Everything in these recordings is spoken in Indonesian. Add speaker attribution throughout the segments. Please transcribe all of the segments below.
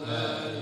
Speaker 1: لا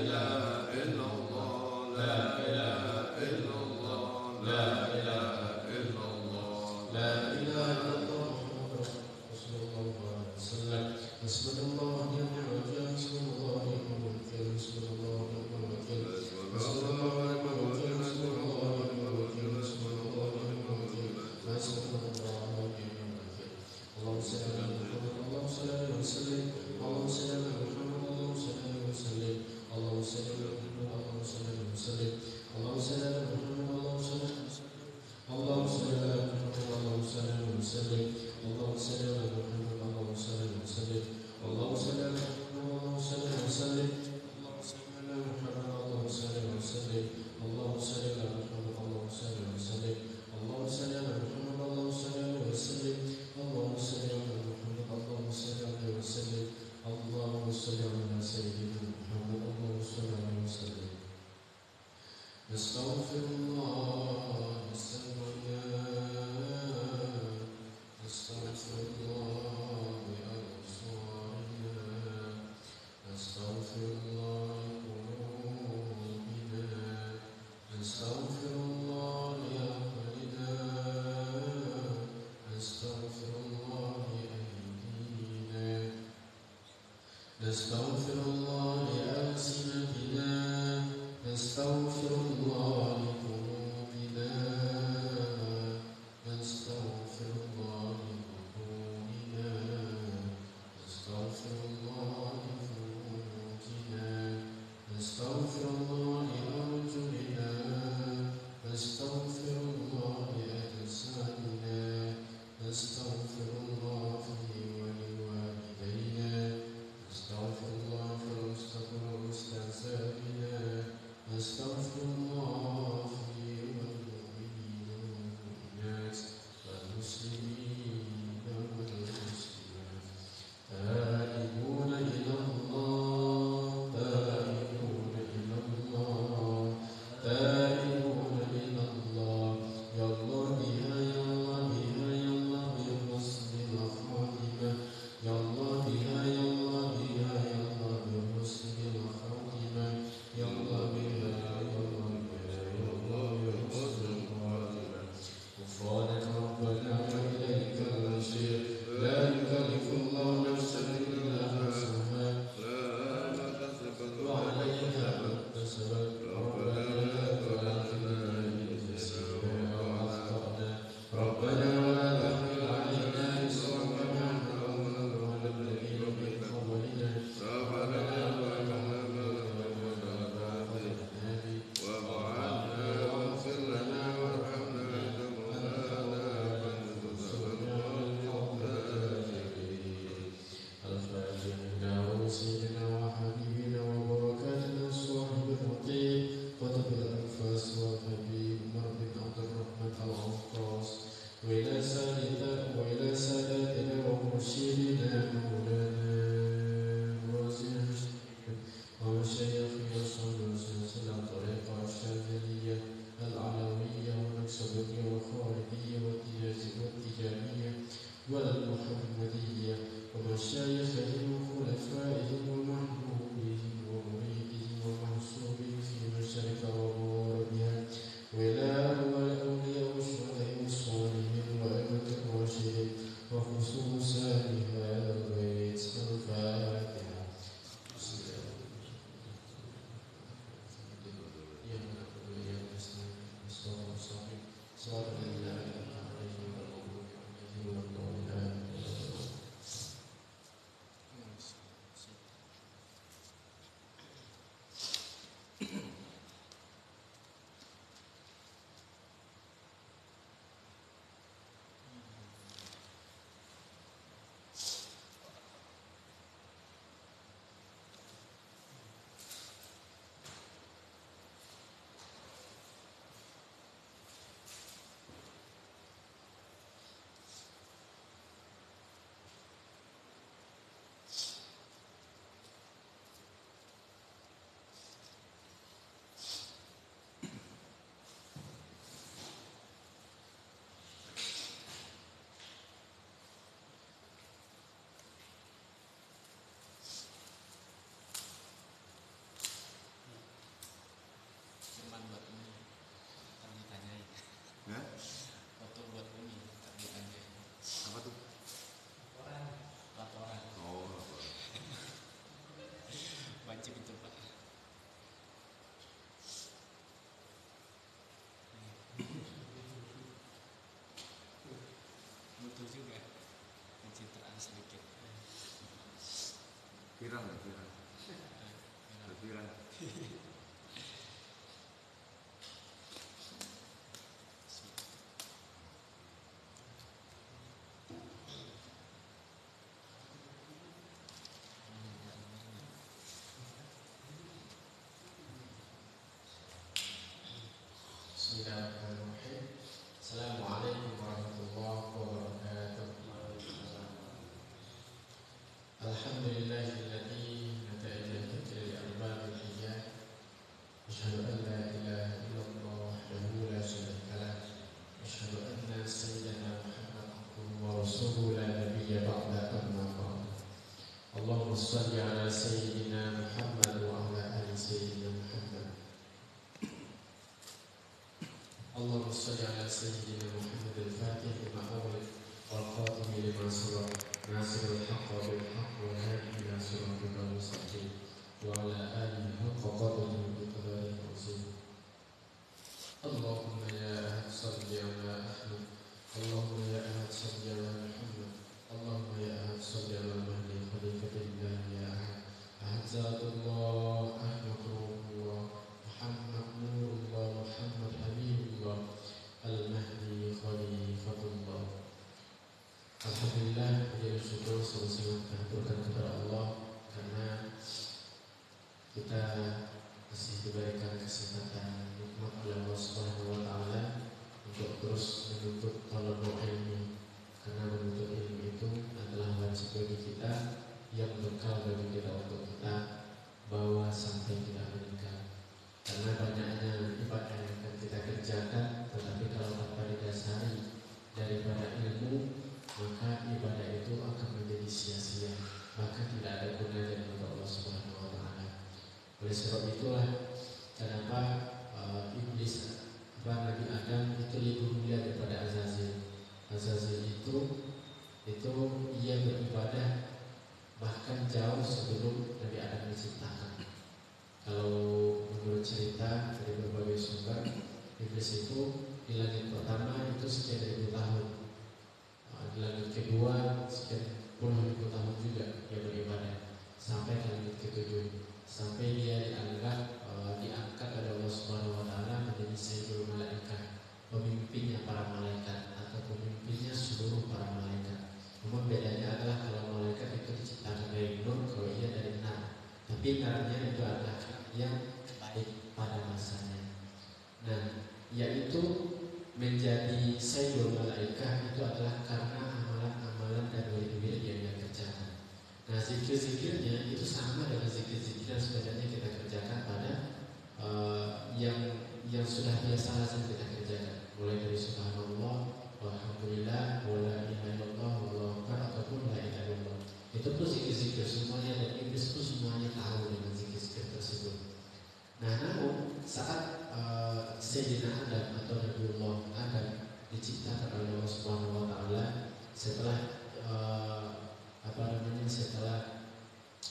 Speaker 1: المشايخ وصول سلسلة طريقة الشاذلية العلوية والنقشبندية والخالدية والتجانية والمحمدية ومشايخهم وخلفائهم ومحبوبهم ومريدهم ومحسوبهم في مشارق ومغاربها وإلى أرواح الأولياء والشهداء والصالحين وأئمة الراشدين وخصوصا لهذا البيت الفاتحة.
Speaker 2: Viral.
Speaker 1: Bismillahirrahmanirrahim. Assalamualaikum warahmatullahi wabarakatuh. Alhamdulillahilladzi nata'ala dzikri al-albab al-hijab. Asyhadu an la ilaha illallah wahdahu la syarika lah. Asyhadu anna sayyidana Muhammadan abduhu wa rasuluhu la nabiyya ba'da amma ba'd. Allahumma shalli ala sayyidina Muhammad wa ala ali sayyidina Muhammad. Allahumma shalli ala sayyidina Muhammad al-Fatih lima ughliq wal khatim lima sabaq nasirul haqq bil haqq wal hadi ila siratal mustaqim wa ala alihi haqqa qadrihi wa miqdarihi azim. Allahumma ya ahad salli ala Ahmad. Allahumma ya ahad salli ala Muhammad. Allahumma ya ahad salli ala mahdi khalifatillah ya ahad. Ahad zatullah ahmadullah Muhammad nurullah Muhammad habibullah al-mahdi khalifatullah. Alhamdulillah, puji syukur selalu dihaturkan kepada Allah karena kita masih diberikan kesempatan nikmat oleh Allah Subhanahu wa taala untuk terus menuntut talabul ilmi, karena menuntut ilmu itu adalah wajib bagi kita yang bekal bagi kita untuk kita bawa sampai kita meninggal. Karena banyaknya ibadah yang akan kita kerjakan, tetapi kalau tanpa didasari daripada ilmu, maka ibadah itu akan menjadi sia-sia, maka tidak ada gunanya untuk Allah Subhanahu wa taala. Oleh sebab itulah kenapa iblis Nabi Adam itu lebih mulia daripada Azazil. Azazil itu ia beribadah bahkan jauh sebelum Nabi Adam diciptakan. Kalau menurut cerita dari berbagai sumber, iblis itu di langit pertama itu sekian ribu tahun, di langit kedua sekian puluh ribu tahun juga dia beribadah, sampai ke langit ketujuh, sampai dia diangkat oleh Allah Subhanahu wa taala menjadi sayyidul malaikah, pemimpinnya para malaikat atau pemimpinnya seluruh para malaikat. Namun bedanya adalah kalau malaikat itu diciptakan dari nur, kalau ia dari nar, tapi narnya itu adalah yang baik pada masanya. Nah, yaitu menjadi sayyidul malaikah itu adalah karena amalan-amalan dan wirid-wirid yang dia kerjakan. Nah, zikir-zikirnya itu sama dengan zikir-zikir yang sebenarnya kita kerjakan pada yang sudah biasa lazim kita kerjakan, mulai dari subhanallah, walhamdulillah, wala ilaha illallah, wallahu akbar, ataupun la ilaha illallah. Itu pun zikir-zikir semuanya, dan iblis pun semuanya tahu dengan zikir-zikir tersebut. Nah, namun saat Sayyidina Adam atau Nabiullah Adam diciptakan oleh Allah Subhanahu wa taala, setelah setelah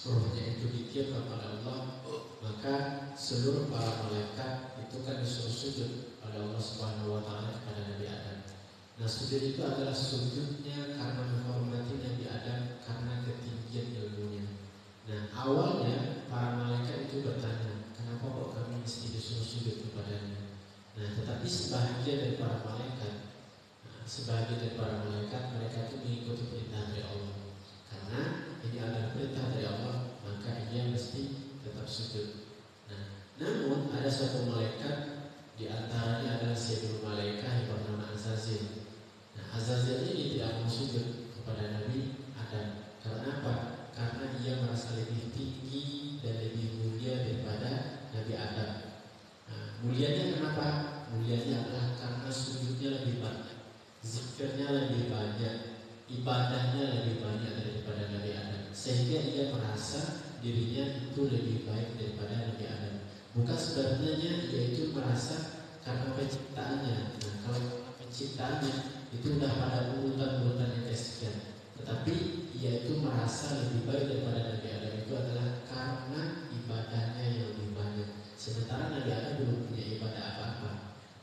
Speaker 1: rohnya itu ditiupkan oleh Allah, maka seluruh para malaikat itu kan disuruh sujud oleh Allah Subhanahu wa taala kepada Nabi Adam. Nah, sujud itu adalah sujudnya karena menghormati Nabi Adam karena ketinggian ilmunya. Nah, awalnya para malaikat itu bertanya, kenapa kok kami mesti disuruh sujud kepadanya? Nah, tetapi sebahagian dari para malaikat mereka itu mengikuti perintah dari Allah. Karena ini adalah perintah dari Allah, maka ia mesti tetap sujud. Nah, namun ada suatu malaikat, di antaranya adalah Sayyidul Malaikah yang bernama Azazil. Nah, Azazil ini tidak mau sujud kepada Nabi Adam. Karena apa? Karena ia merasa lebih tinggi dan lebih mulia daripada Nabi Adam. Nah, mulianya kenapa? Mulianya adalah karena sujudnya lebih banyak, zikirnya lebih banyak, ibadahnya lebih banyak daripada Nabi Adam, sehingga ia merasa dirinya itu lebih baik daripada Nabi Adam. Bukan sebenarnya ia itu merasa karena penciptaannya. Nah, kalau penciptaannya itu sudah pada urutan-urutan yang kesekian, tetapi ia itu merasa lebih baik daripada Nabi Adam itu adalah karena ibadahnya yang lebih banyak. Sementara Nabi Adam belum punya ibadah apa-apa.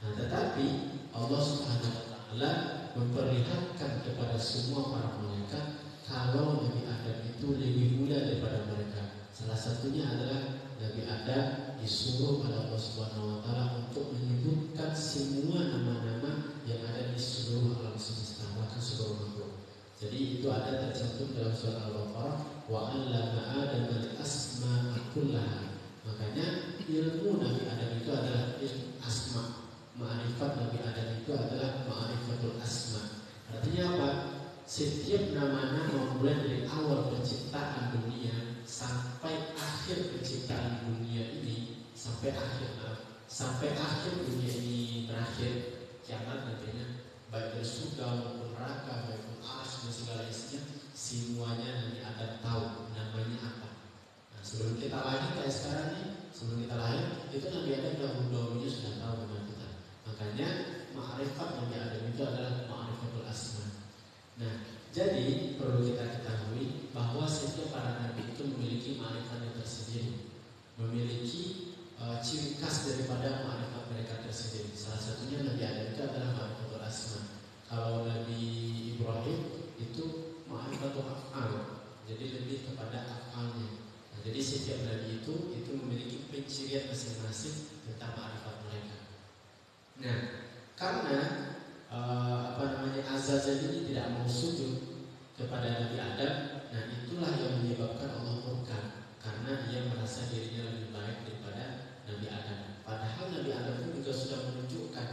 Speaker 1: Nah, tetapi Allah Subhanahu wa taala memperlihatkan kepada semua para malaikat kalau Nabi Adam itu lebih mulia daripada mereka. Salah satunya adalah Nabi Adam disuruh oleh Allah Subhanahu wa taala untuk menyebutkan semua nama-nama yang ada di seluruh alam semesta, bahkan seluruh makhluk. Jadi itu ada tercantum dalam surah Al-Baqarah, wa 'allama Adam al-asma'a kullaha. Makanya ilmu Nabi Adam itu adalah ilmu asma. Ma'rifat Nabi Adam itu adalah ma'rifatul asma. Artinya apa? Setiap nama-nama mulai dari awal penciptaan dunia sampai akhir penciptaan dunia ini, sampai akhir dunia ini berakhir, kiamat nantinya, baik dari surga maupun neraka, baik pun arsy dan segala isinya, semuanya Nabi Adam tahu namanya apa. Nah, sebelum kita lahir kayak sekarang nih, sebelum kita lahir itu Nabi Adam dahulunya sudah tahu nama kita. Makanya ma'rifat Nabi Adam itu adalah ma'rifatul asma. Nah, jadi perlu kita ketahui bahwa setiap para nabi itu memiliki ma'rifatnya tersendiri, memiliki ciri khas daripada ma'rifat mereka tersendiri. Salah satunya Nabi Adam itu adalah ma'rifatul asma. Kalau Nabi Ibrahim itu ma'rifatul af'al, jadi lebih kepada af'alnya. Nah, jadi setiap nabi itu memiliki pencirian masing-masing tentang ma'rifat mereka. Nah, karena Azazil ini tidak mau sujud kepada Nabi Adam, nah itulah yang menyebabkan Allah murka, karena dia merasa dirinya lebih baik daripada Nabi Adam. Padahal Nabi Adam pun juga sudah menunjukkan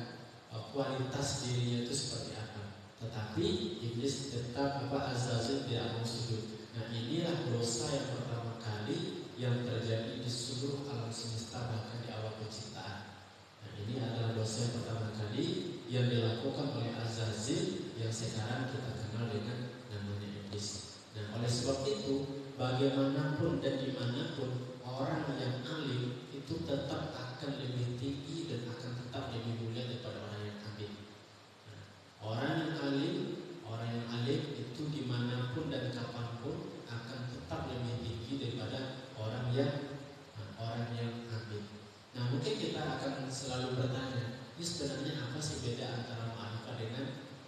Speaker 1: kualitas dirinya itu seperti apa, tetapi iblis tetap Azazil tidak mau sujud. Nah, inilah dosa yang pertama kali yang terjadi di seluruh alam semesta, bahkan di awal penciptaan. Nah, ini adalah dosa yang pertama kali yang dilakukan oleh Azazil yang sekarang kita kenal dengan namanya iblis. Nah, oleh sebab itu, bagaimanapun dan dimanapun orang yang alim itu tetap akan lebih tinggi dan akan tetap lebih mulia daripada orang yang alim. Nah, orang yang alim itu dimanapun dan kapanpun akan tetap lebih tinggi daripada orang yang alim. Nah, mungkin kita akan selalu bertanya, ini sebenarnya apa sih beda antara ma'rifat dengan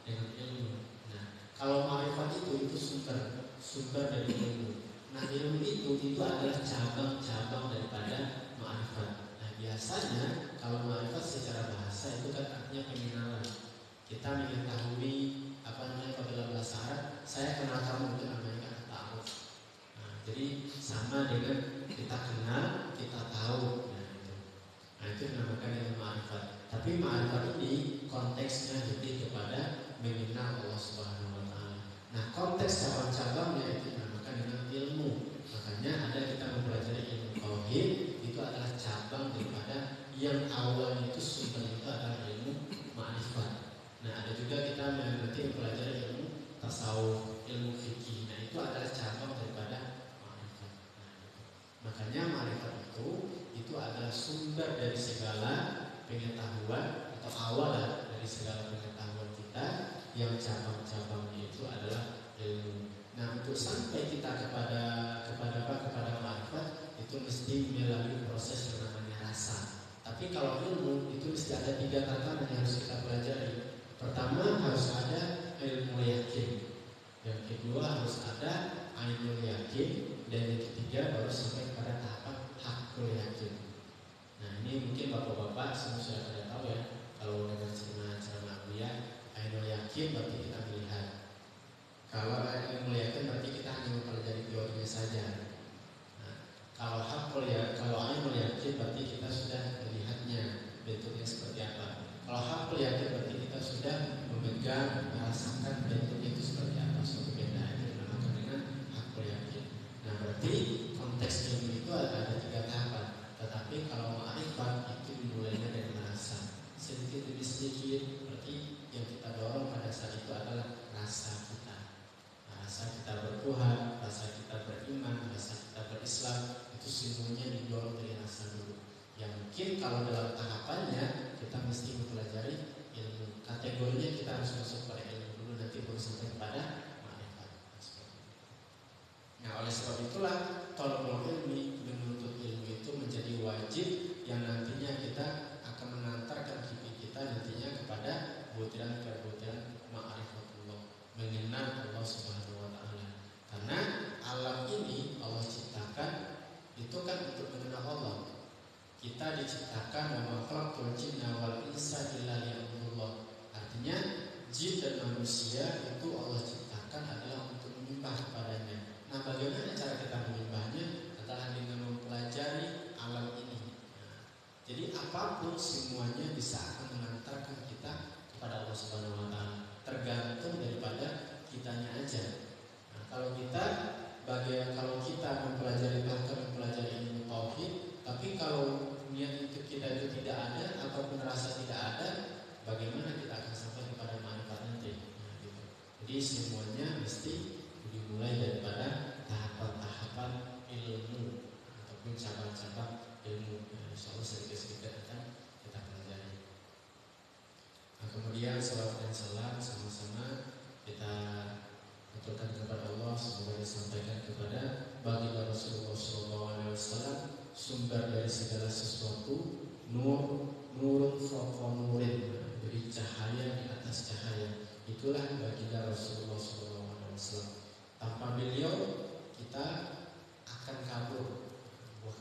Speaker 1: ilmu? Nah, kalau ma'rifat itu sumber dari ilmu. Nah, ilmu itu adalah cabang-cabang daripada ma'rifat. Nah, biasanya kalau ma'rifat secara bahasa itu kan artinya pengenalan. Kita mengetahui kalau dalam bahasa Arab, saya kenal kamu itu namanya ta'aruf. Nah, jadi sama dengan kita kenal, kita tahu. Nah, itu dinamakan dengan ma'rifat. Tapi ma'rifat ini konteksnya lebih kepada mengenal Allah Subhanahu wa taala. Nah, konteks cabang-cabangnya itu dinamakan dengan ilmu. yang awalnya itu sumber itu adalah ilmu ma'rifat. Nah, ada juga kita nanti mempelajari ilmu tasawuf, ilmu fikih. Nah, itu adalah cabang daripada ma'rifat. Nah, makanya ma'rifat itu adalah sumber dari segala pengetahuan atau awal dari segala pengetahuan kita, yang cabang-cabangnya itu adalah ilmu. Nah, untuk sampai kita kepada ma'rifat itu mesti melalui proses yang namanya rasa. Tapi kalau ilmu itu mesti ada 3 tatanan yang harus kita pelajari. Pertama harus ada ilmu yakin, yang kedua harus ada ainul yakin, dan yang ketiga baru sampai pada tahapan hakul yakin. Nah, ini mungkin bapak-bapak semua sudah pada tahu ya. Kalau dengan ceramah Buya, ainul yakin berarti kita melihat. Kalau ilmu yakin berarti kita hanya mempelajari teorinya saja. Nah, kalau ainul yakin berarti kita sudah melihatnya bentuknya seperti apa. Kalau hakul yakin berarti kita sudah memegang, merasakan bentuknya itu seperti apa, suatu benda itu dinamakan dengan hakul yakin. Nah, berarti konteks ilmu itu ada 3 tahapan. Tetapi kalau ma'rifat itu dimulainya dari merasa. Sedikit demi sedikit, berarti yang kita dorong pada saat itu adalah rasa kita. Rasa kita bertuhan, rasa kita beriman, rasa kita berislam, itu semuanya didorong dari rasa dulu. Yang mungkin kalau dalam tahapannya kita mesti mempelajari ilmu. Kategorinya kita harus masuk pada ilmu dulu, nanti baru sampai kepada ma'rifat. Nah, oleh sebab itulah tolong ilmi, menuntut ilmu itu menjadi wajib yang nantinya kita akan mengantarkan kita nantinya kepada butiran-butiran ma'rifatullah, mengenal Allah Subhanahu wa taala. Karena alam ini Allah ciptakan itu kan untuk mengenal Allah. Kita diciptakan wa ma khalaqtul jinna wal insa illa liya'budullah. Artinya jin dan manusia itu Allah ciptakan adalah untuk menyembah kepadanya. Nah, bagaimana cara kita menyembahnya adalah dengan mempelajari alam ini. Nah, jadi apapun semuanya bisa akan mengantarkan kita kepada Allah Subhanahu wa taala, tergantung daripada kitanya aja. Nah, kalau kita mempelajari ilmu tauhid, tapi kalau niat itu kita itu tidak ada ataupun rasa tidak ada, bagaimana kita akan sampai kepada ma'rifat nanti? Nah, gitu. Jadi semuanya mesti dimulai daripada tahapan-tahapan ilmu ataupun cabang-cabang ilmu. Nah, insya Allah sedikit-sedikit akan kita pelajari. Nah, kemudian salawat dan salam sama-sama kita aturkan kepada Allah, semoga disampaikan kepada baginda Rasulullah SAW, sumber dari segala sesuatu, nurun fawqa nurin, jadi cahaya di atas cahaya. Itulah baginda Rasulullah SAW. Tanpa beliau kita akan kabur,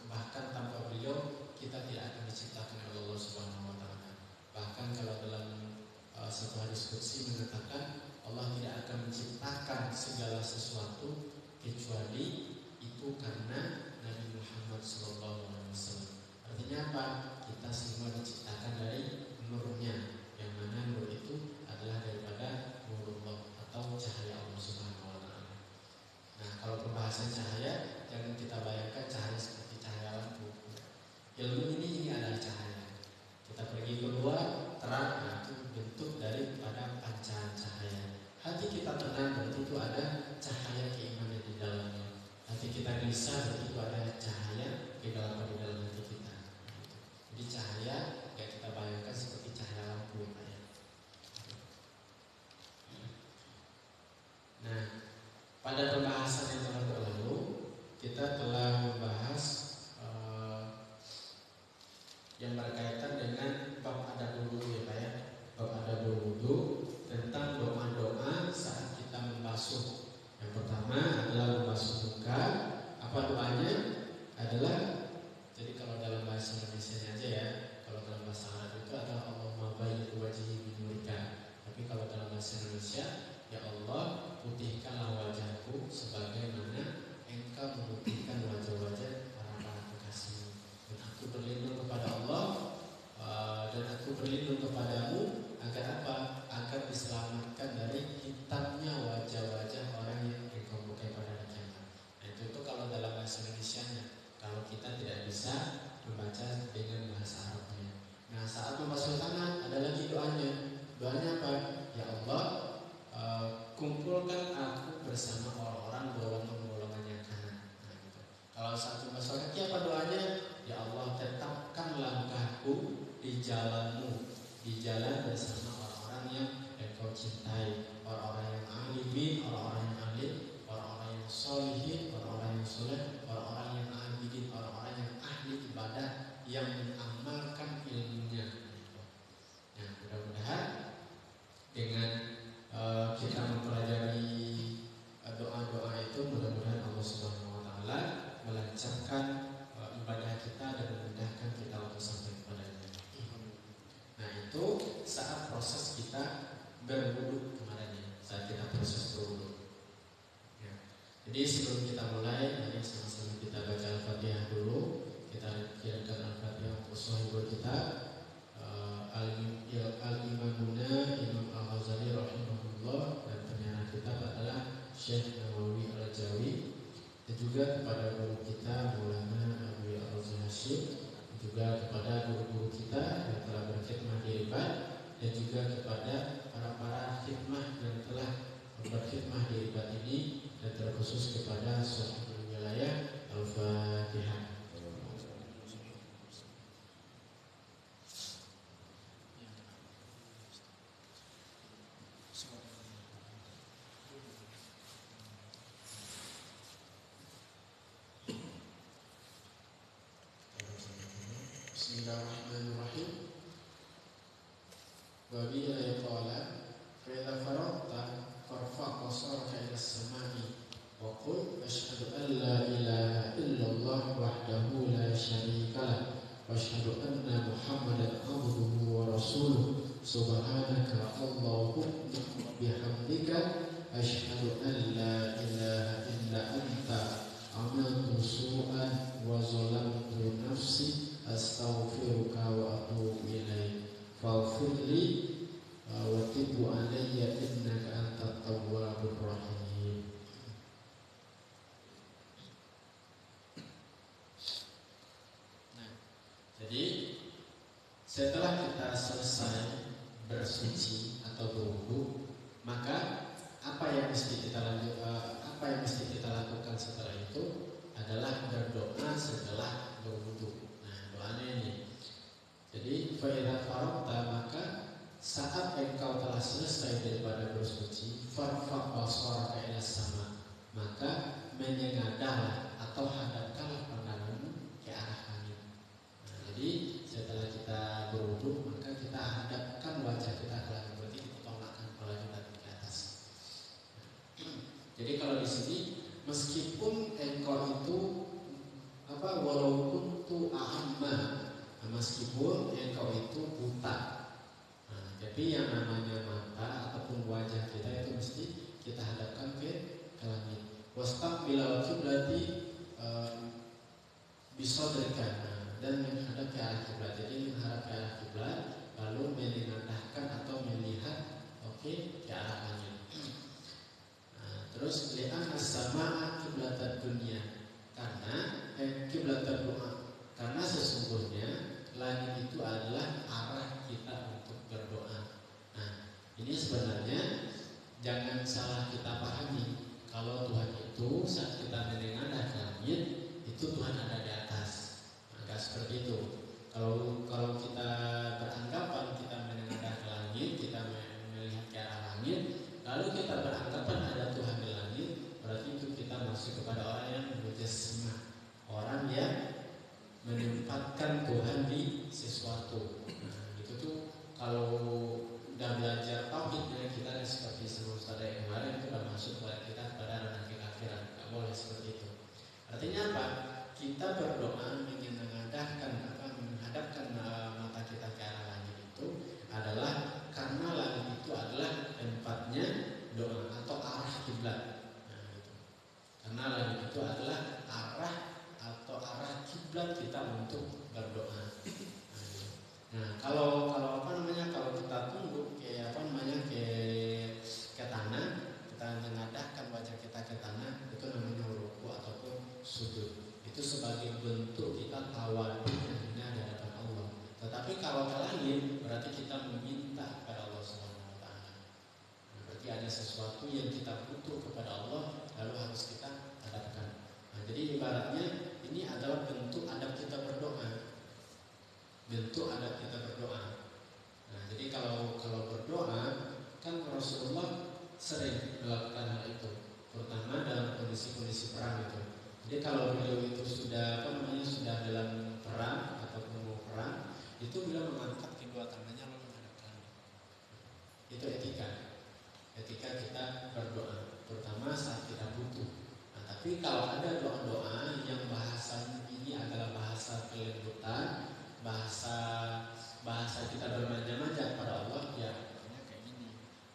Speaker 1: bahkan tanpa beliau kita tidak akan diciptakan oleh Allah Subhanahu wa taala. Bahkan kalau dalam satu hadis qudsi mengatakan Allah tidak akan menciptakan segala sesuatu kecuali itu karena Nabi Muhammad SAW. Artinya apa? Kita semua diciptakan dari nurnya, yang mana nur itu adalah daripada nurullah atau cahaya Allah Subhanahu wa taala. Nah, kalau pembahasan cahaya, jangan kita bayangkan cahaya seperti cahaya lampu. Ilmu ini adalah cahaya. Kita pergi keluar, terang, nah itu bentuk daripada pancaran cahaya. Hati kita tenang, berarti itu ada cahaya keimanan di dalamnya. Hati kita gelisah, berarti itu ada cahaya kegelapan di dalam hati kita. Jadi cahaya yang kita bayangkan seperti cahaya lampu. Nah, pada pembahasan yang telah berlalu, kita telah membahas yang berkaitan dengan bab adab wudu, ya Pak ya. Bab adab wudu tentang doa-doa saat kita membasuh. Yang pertama adalah membasuh muka. Apa doanya? Adalah, jadi kalau dalam bahasa Indonesia aja ya, kalau dalam bahasa Arab itu adalah Allahumma bayyid wajhi binurika. Tapi kalau dalam bahasa Indonesia, ya Allah, putihkanlah wajahku sebagaimana Engkau memutihkan wajah-wajah para kekasih. Dan aku berlindung kepada Allah, dan aku berlindung kepadamu agar apa? Agar diselamatkan dari hitamnya wajah-wajah orang yang Engkau bukai pada hari kiamat. Nah, itu kalau dalam bahasa Indonesianya. Kalau kita tidak bisa membaca dengan bahasa Arabnya. saat membasuh tangan ada lagi doanya. Doanya apa? Ya Allah, kumpulkan aku bersama orang-orang golongan yang kanan. Nah, gitu. Kalau saat membasuh kaki apa doanya? Ya Allah, tetapkan langkahku di jalanmu, di jalan bersama orang-orang yang Engkau cintai, orang-orang yang alimin, orang-orang yang alim, orang-orang yang solihin, orang-orang yang soleh, orang-orang yang abidin, orang-orang yang ahli ibadah, yang mengamalkan ilmunya. Nah, mudah-mudahan dengan kita mempelajari doa-doa itu, mudah-mudahan Allah Subhanahu Wa Taala melancarkan ibadah kita dan memudahkan kita untuk sampai kepadanya. Nah, itu saat proses kita berwudu kemarin, saat kita proses berwudu. Ya. Jadi sebelum kita mulai, mari sama-sama kita baca Al-Fatihah dulu. Kita kirimkan Al-Fatihah untuk sahibul kita, Al-Imamuna Imam Al-Ghazali rahimahullah, dan penyarah kita adalah Syekh Nawawi Al-Jawi, dan juga kepada guru kita Maulana Abu Al-Zahashim, juga kepada guru-guru kita yang telah berkhidmah di Ribat, dan juga kepada para khidmah yang telah berkhidmah di Ribat ini, dan terkhusus kepada sahibul wilayah. Al-Fatihah. Bismillahirrahmanirrahim. Wa bihi qala fa idza faragta farfa' basaraka ila as-sama'i wa qul asyhadu an la ilaha illallah wahdahu la syarika lah wa asyhadu anna Muhammadan abduhu wa rasuluh subhanaka Allahumma bihamdika asyhadu an la ilaha illa anta amaltu su'an wa zalamtu nafsi astaghfiruka wa atubu ilaik faghfirli wa tub alayya innaka antat tawwabur rahim. Nah, jadi setelah kita selesai bersuci atau berwudu, maka apa yang mesti kita lakukan setelah itu adalah berdoa setelah berwudu. Doanya ini. Jadi fa'idha faragta, maka saat engkau telah selesai daripada bersuci, farfa' basaraka ila sama, maka menyengadahlah atau hadapkanlah pandanganmu ke arah langit. Nah, jadi setelah kita berwudu, maka kita hadapkan wajah kita ke langit, berarti kita tolakkan kepala kita ke atas. Jadi kalau di sini, meskipun engkau itu walaupun tu a'amma, meskipun engkau itu buta. Nah, jadi yang namanya mata ataupun wajah kita itu mesti kita hadapkan ke langit. Wastaqbilal qiblati bisodrika, dan menghadap ke arah kiblat. Jadi menghadap ke arah kiblat, lalu menengadahkan atau melihat ke arah langit. Nah, terus li'an as-sama'a qiblatan dunya, karena kiblat doa, karena sesungguhnya langit itu adalah arah kita untuk berdoa. Nah, ini sebenarnya jangan salah kita pahami. Kalau Tuhan itu saat kita menengadah ke langit, itu Tuhan ada di atas. Agak seperti itu. Kalau kita beranggapan kita menengadah ke langit, kita melihat ke arah langit, lalu kita beranggapan ada Tuhan di langit, berarti itu kita masuk kepada orang yang mujassimah, orang yang menempatkan Tuhan di sesuatu. Nah, itu tuh kalau udah belajar tauhidnya kita seperti sama Ustaz yang kemarin, itu udah masuk kepada kita kepada ranah kekafiran. Gak boleh seperti itu. Artinya apa? Kita berdoa ingin menghadapkan mata kita ke arah langit itu adalah karena langit itu adalah tempatnya doa atau arah kiblat. Nah, gitu. Karena langit itu adalah arah kiblat kita untuk berdoa. Nah, kalau kalau kita tunduk ke tanah, kita mengadahkan wajah kita ke tanah, itu namanya ruku ataupun sujud. Itu sebagai bentuk kita tawadhu di hadapan Allah. berarti kita meminta kepada Allah Subhanahu wa taala. Nah, berarti ada sesuatu yang kita butuh kepada Allah lalu harus kita hadapkan. Nah, jadi ibaratnya ini adalah bentuk adab kita berdoa. Bentuk adab kita berdoa. Nah, jadi kalau berdoa kan Rasulullah sering melakukan hal itu, terutama dalam kondisi-kondisi perang itu. Jadi kalau beliau itu sudah sudah dalam perang ataupun mau perang, itu beliau mengangkat kedua tangannya lalu menghadap langit. Itu etika kita berdoa, terutama saat kita butuh. Nah, tapi kalau ada doa-doa yang bahasa ini adalah bahasa kelembutan, bahasa kita bermanja-manja pada Allah, ya artinya kayak gini.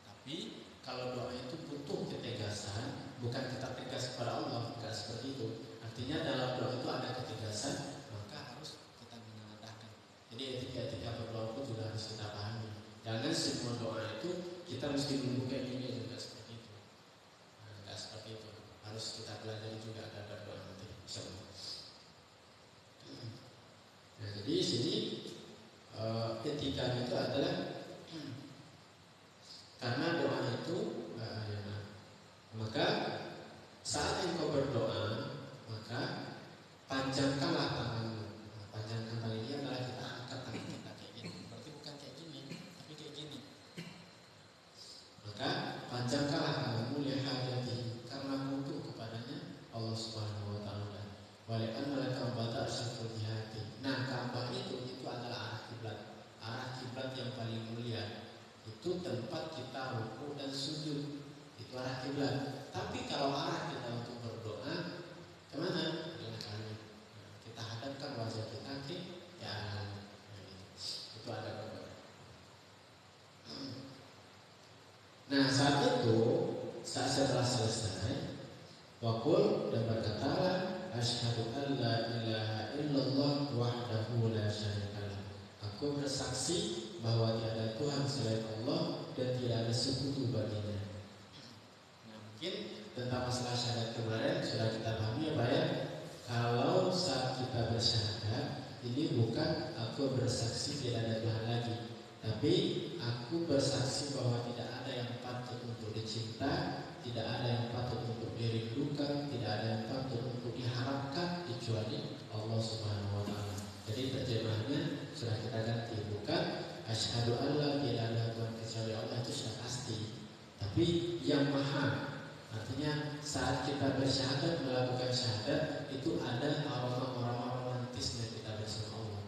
Speaker 1: Tapi kalau doa itu butuh ketegasan, bukan kita tegas kepada Allah, enggak seperti itu. Artinya dalam doa itu ada ketegasan, maka harus kita menanadakan. Jadi etika berdoa pun juga harus kita pahami. Jangan semua doa itu kita mesti nunggu kayak gini, juga seperti itu. Nah, enggak seperti itu. Harus kita pelajari juga ada doa nanti. Insyaallah. Nah, jadi di sini etika itu adalah karena doa itu maka saat engkau berdoa maka panjangkanlah tanganmu. Panjangkan tangan ini adalah kita angkat tangan kita kayak gini. Berarti bukan kayak gini, tapi kayak gini. Maka panjangkanlah tanganmu lihajati karena butuh kepadanya Allah Subhanahu wa taala. Walaupun mereka membaca asyaful jihati. Nah, Ka'bah itu adalah arah kiblat. Arah kiblat yang paling mulia. Itu tempat kita ruku dan sujud. Itu arah kiblat. Tapi kalau arah kita untuk berdoa kemana? Ke langit. Nah, kita hadapkan wajah kita ke arah langit. Itu ada berdoa. Nah, saat setelah selesai, waqul dan berkatalah asyhadu an la ilaha illallah wahdahu la syarikalah. Aku bersaksi bahwa tiada Tuhan selain Allah dan tidak ada sekutu baginya. Nah, mungkin tentang masalah syahadat kemarin sudah kita pahami ya Pak ya. Kalau saat kita bersyahadat, ini bukan aku bersaksi tidak ada Tuhan lagi, tapi aku bersaksi bahwa tidak ada yang patut untuk dicinta, tidak ada yang patut untuk dirindukan, tidak ada yang patut untuk diharapkan kecuali Allah Subhanahu wa taala. Jadi terjemahnya sudah kita ganti, bukan asyhadu alla tidak ada Tuhan kecuali Allah, itu sudah pasti. Tapi yang maha, artinya saat kita bersyahadat, melakukan syahadat itu ada aroma-aroma romantisnya kita bersama Allah.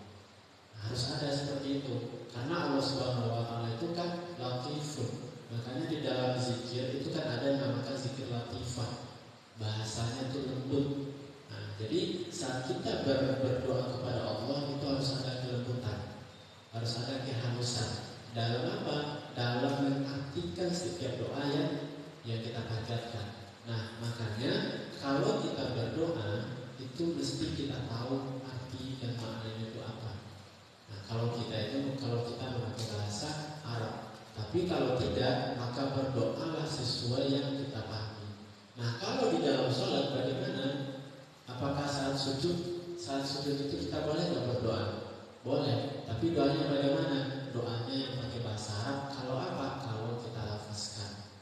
Speaker 1: Harus ada seperti itu, karena Allah Subhanahu wa taala itu kan latifun. Makanya di dalam zikir itu kan ada yang namakan zikir latifah, bahasanya itu lembut. Nah, jadi saat kita berdoa kepada Allah itu harus ada kelembutan, harus ada kehalusan. Dalam apa? Dalam mengartikan setiap doa yang kita panjatkan. Nah, makanya kalau kita berdoa itu mesti kita tahu arti dan maknanya itu apa. Nah, kalau kita memakai bahasa Arab. Tapi kalau tidak, maka berdoalah sesuai yang kita pahami. Nah, kalau di dalam sholat bagaimana? Apakah saat sujud itu kita boleh nggak berdoa? Boleh. Tapi doanya bagaimana? Doanya yang pakai bahasa Arab. Kalau apa? Kalau kita lafazkan.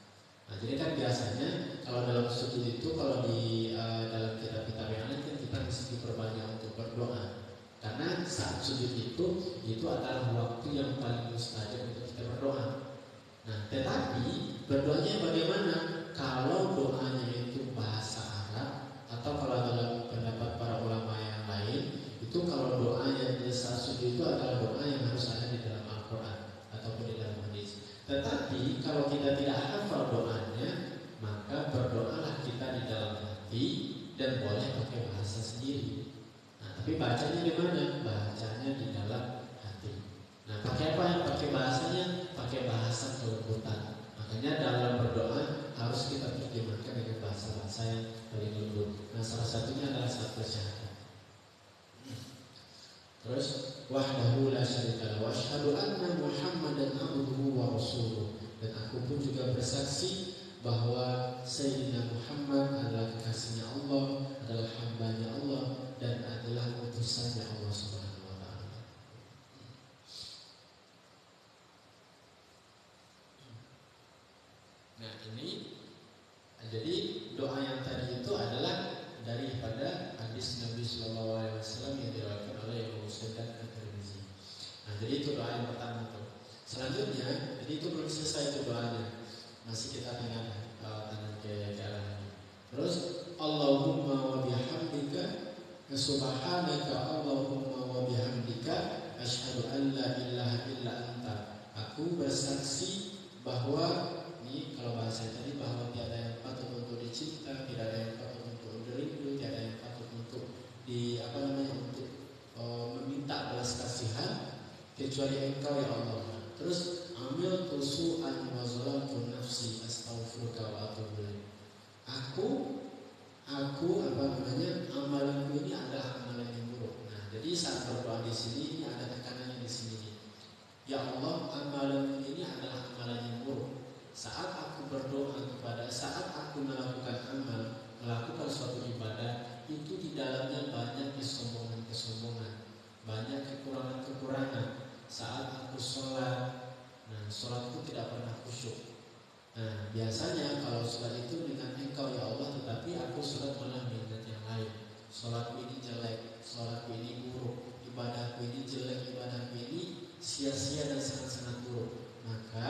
Speaker 1: Nah, jadi kan biasanya kalau dalam sujud itu, kalau di dalam kitab-kitab yang lain kan kita mesti diperbanyak untuk berdoa. Karena saat sujud itu adalah waktu yang paling mustajab untuk kita berdoa. Nah, tetapi berdoanya bagaimana? Kalau doanya itu bahasa Arab, atau kalau dalam pendapat para ulama yang lain, itu kalau doanya di saat sujud itu adalah doa yang harus ada di dalam Al-Quran ataupun di dalam hadis. Tetapi kalau kita tidak hafal doanya, maka berdoalah kita di dalam hati dan boleh pakai bahasa sendiri. Nah, tapi bacanya di mana? Bacanya di dalam hati. Nah, pakai apa? Pakai bahasanya, pakai bahasa kelembutan. Makanya dalam berdoa harus kita pertimbangkan dengan bahasa-bahasa yang paling lembut. Nah, salah satunya adalah saat bersyahadat. Terus wahdahu la syarikalah wa asyhadu anna Muhammadan abduhu wa rasuluh. Dan aku pun juga bersaksi bahwa Sayyidina Muhammad adalah kekasihnya Allah, adalah hambanya Allah, dan adalah utusannya Allah Subhanahu wa taala. ini jadi doa yang tadi itu adalah daripada hadis Nabi Sallallahu Alaihi Wasallam yang diriwayatkan oleh Imam Muslim dan At-Tirmidzi. Nah, jadi itu doa yang pertama tuh. Selanjutnya, jadi itu belum selesai itu doanya, masih kita tinggal tangan ke arah ini. Terus Allahumma wa bihamdika subhanaka Allahumma wa bihamdika asyhadu an la ilaha illa anta. Aku bersaksi bahwa ini kalau bahasa tadi bahwa tiada yang patut untuk dicinta, tidak ada yang patut untuk dirindu, tiada yang patut untuk untuk meminta belas kasihan kecuali Engkau ya Allah. Terus amil tusu'an wa zalamtu nafsi astaghfiruka wa atubu ilaik. Aku amalanku ini adalah amalan yang buruk. Nah, jadi saat berdoa di sini ini ada tekanannya di sini. Ya Allah, amalanku ini adalah amalan yang buruk. Saat aku melakukan amal, melakukan suatu ibadah, itu di dalamnya banyak kesombongan, banyak kekurangan. Saat aku sholat, sholatku tidak pernah khusyuk. Nah, biasanya kalau sholat itu dengan Engkau ya Allah, tetapi aku sholat malah dengan yang lain. Sholatku ini jelek, sholatku ini buruk, ibadahku ini jelek, ibadahku ini sia-sia dan sangat-sangat buruk. Maka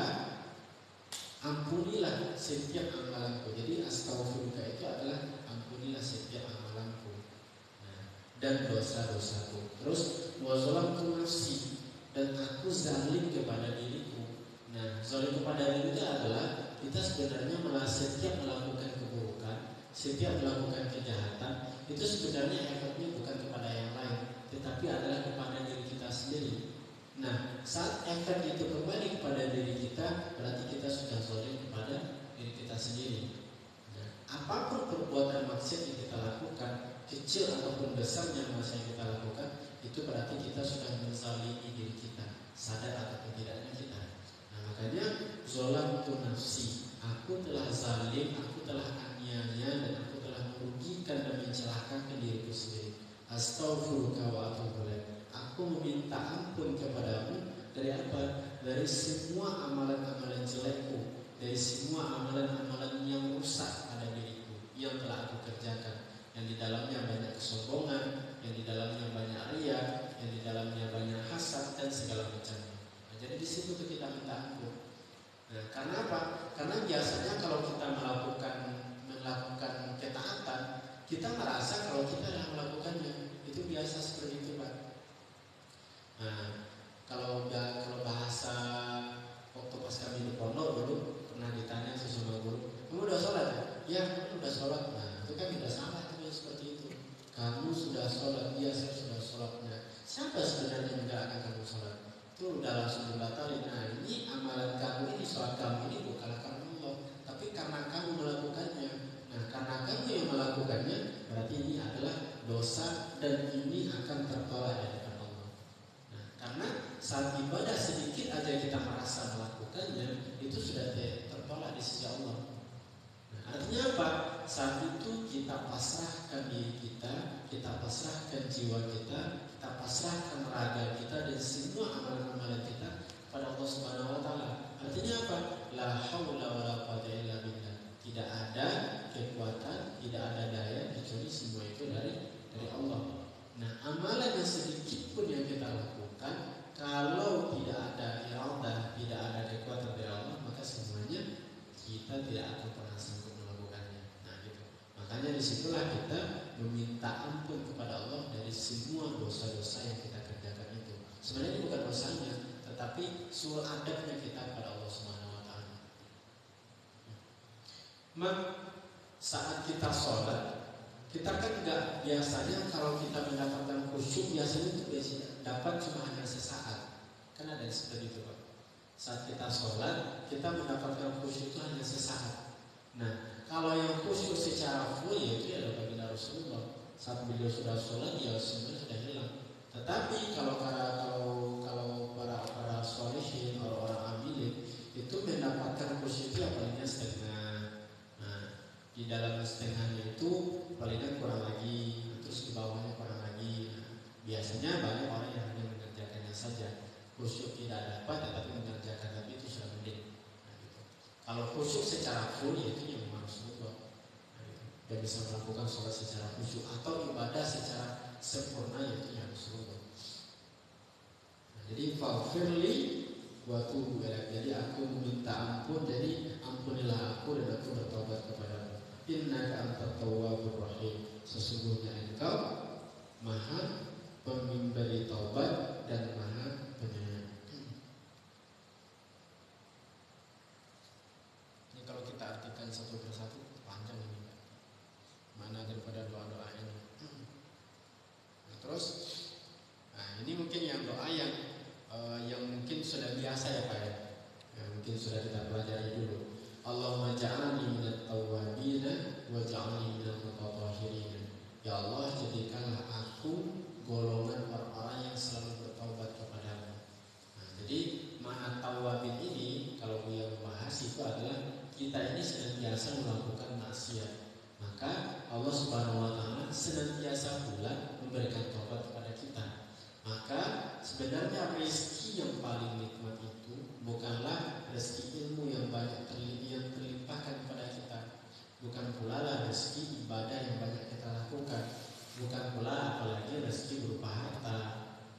Speaker 1: ampunilah setiap amalanku. Jadi astaghfirullah itu adalah ampunilah setiap amalanku dan dosa-dosaku. Terus wazalamtu nafsi, dan aku zalim kepada diriku. Nah, zalim kepada diri itu adalah kita sebenarnya setiap melakukan keburukan, setiap melakukan kejahatan, itu sebenarnya efeknya bukan kepada yang lain, tetapi adalah kepada diri kita sendiri. Nah, saat efek itu kembali kepada diri kita, berarti kita sudah zalim kepada diri kita sendiri. Nah, apapun perbuatan maksiat yang kita lakukan, kecil ataupun besarnya maksiat yang kita lakukan, itu berarti kita sudah menzalimi diri kita, sadar ataupun tidaknya kita. Nah, makanya zalamtu nafsi, aku telah zalim, aku telah aniaya, dan aku telah merugikan dan mencelakakan diriku sendiri. Astaghfiruka wa atubu ilaik. Aku meminta ampun kepadamu dari apa? Dari semua amalan-amalan jelekku, dari semua amalan-amalan yang rusak pada diriku yang telah aku kerjakan, yang di dalamnya banyak kesombongan, yang di dalamnya banyak riya, yang di dalamnya banyak hasad dan segala macamnya. Nah, jadi di situ kita minta ampun. Nah, karena apa? Karena biasanya kalau kita melakukan ketaatan, kita merasa kalau kita yang melakukannya. Itu biasa seperti itu, Pak. Nah, kalau bahasa waktu pas kami di pondok dulu pernah ditanya sesama guru, kamu udah sholat ya? Ya, kamu udah sholat. Nah, itu kan tidak salah itu seperti itu. Kamu sudah sholat? Iya, saya sudah sholatnya. Siapa sebenarnya yang tidak akan kamu sholat? Itu udah langsung dibatalin. Nah, ini amalan kamu ini, sholat kamu ini bukanlah karena Allah, tapi karena kamu melakukannya. Nah, karena kamu yang melakukannya, berarti ini adalah dosa dan ini akan tertolak dari Allah. Nah, karena saat ibadah sedikit aja kita merasa melakukannya, itu sudah tertolak di sisi Allah. Nah, artinya apa? Saat itu kita pasrahkan diri kita pasrahkan jiwa kita pasrahkan raga kita dan semua amalan-amalan kita pada Allah Subhanahu wa taala. Artinya apa? La haula wala quwwata illa billah. Tidak ada kekuatan, tidak ada daya kecuali semua itu dari Allah. Nah, amalan yang sedikit pun yang kita lakukan, kalau tidak ada iradah, tidak ada kekuatan dari Allah, maka semuanya kita tidak akan pernah sanggup melakukannya. Nah, gitu. Makanya disitulah kita meminta ampun kepada Allah dari semua dosa-dosa yang kita kerjakan itu. Sebenarnya bukan dosanya, tetapi suul adabnya kita kepada Allah Subhanahu wa taala. Saat kita sholat, kita kan enggak biasanya kalau kita mendapatkan khusyuk biasanya itu biasanya dapat cuma hanya sesaat. Kan ada seperti itu, Pak. Saat kita sholat, kita mendapatkan khusyuk itu hanya sesaat. Nah, kalau yang khusyuk secara full yaitu adalah baginda Rasulullah. Saat beliau sudah sholat, ya semuanya sudah hilang. Tetapi kalau para sholihin, orang-orang amilin itu mendapatkan khusyuk itu palingnya setengah. Nah, di dalam setengahnya itu palingnya kurang lagi, terus di bawahnya kurang lagi. Nah, biasanya banyak orang yang hanya mengerjakannya saja. Khusyuk tidak dapat, tetapi mengerjakan, tapi itu sudah mending. Nah, gitu. Kalau khusyuk secara full yaitu yang harus rukun. Dan bisa melakukan sholat secara khusyuk atau ibadah secara sempurna yaitu yang harus rukun. Jadi faghfirli wa tub ilaik. Jadi aku meminta ampun, jadi ampunilah aku dan aku bertobat kepadamu. Innaka antat tawwabur rahim. Sesungguhnya engkau Maha Pemberi taubat dan Maha Penyayang. Ini kalau kita artikan satu persatu panjang ini, mana daripada doa-doa ini. Nah, terus, ini mungkin yang doa yang mungkin sudah biasa ya Pak ya. Mungkin sudah kita pelajari dulu. Allahumma ja'alni minat tawwabina wa ja'alni minal mutatahhirin. Ya Allah, jadikanlah aku golongan orang-orang yang selalu bertaubat kepadamu. Nah, jadi mana tawabin ini kalau dia membahas itu adalah kita ini senantiasa melakukan maksiat. Maka Allah Subhanahu wa taala senantiasa pula memberikan taubat kepada kita. Maka sebenarnya rezeki yang paling nikmat itu bukanlah rezeki ilmu yang banyak yang terlimpahkan kepada kita. Bukan pula lah rezeki ibadah yang banyak kita lakukan. Bukan pula apalagi rezeki berupa harta,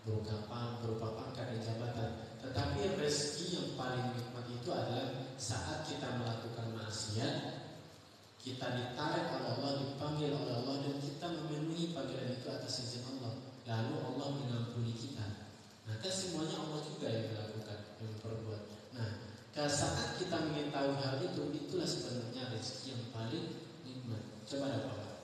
Speaker 1: berupa pangkat dan jabatan. Tetapi rezeki yang paling nikmat itu adalah saat kita melakukan maksiat, kita ditarik oleh Allah, dipanggil oleh Allah, dan kita memenuhi panggilan itu atas izin Allah. Lalu Allah mengampuni kita. Maka semuanya Allah juga yang melakukan, yang memperbuat. Nah, saat kita mengetahui hal itu, itulah sebenarnya rezeki yang paling nikmat. Coba dapat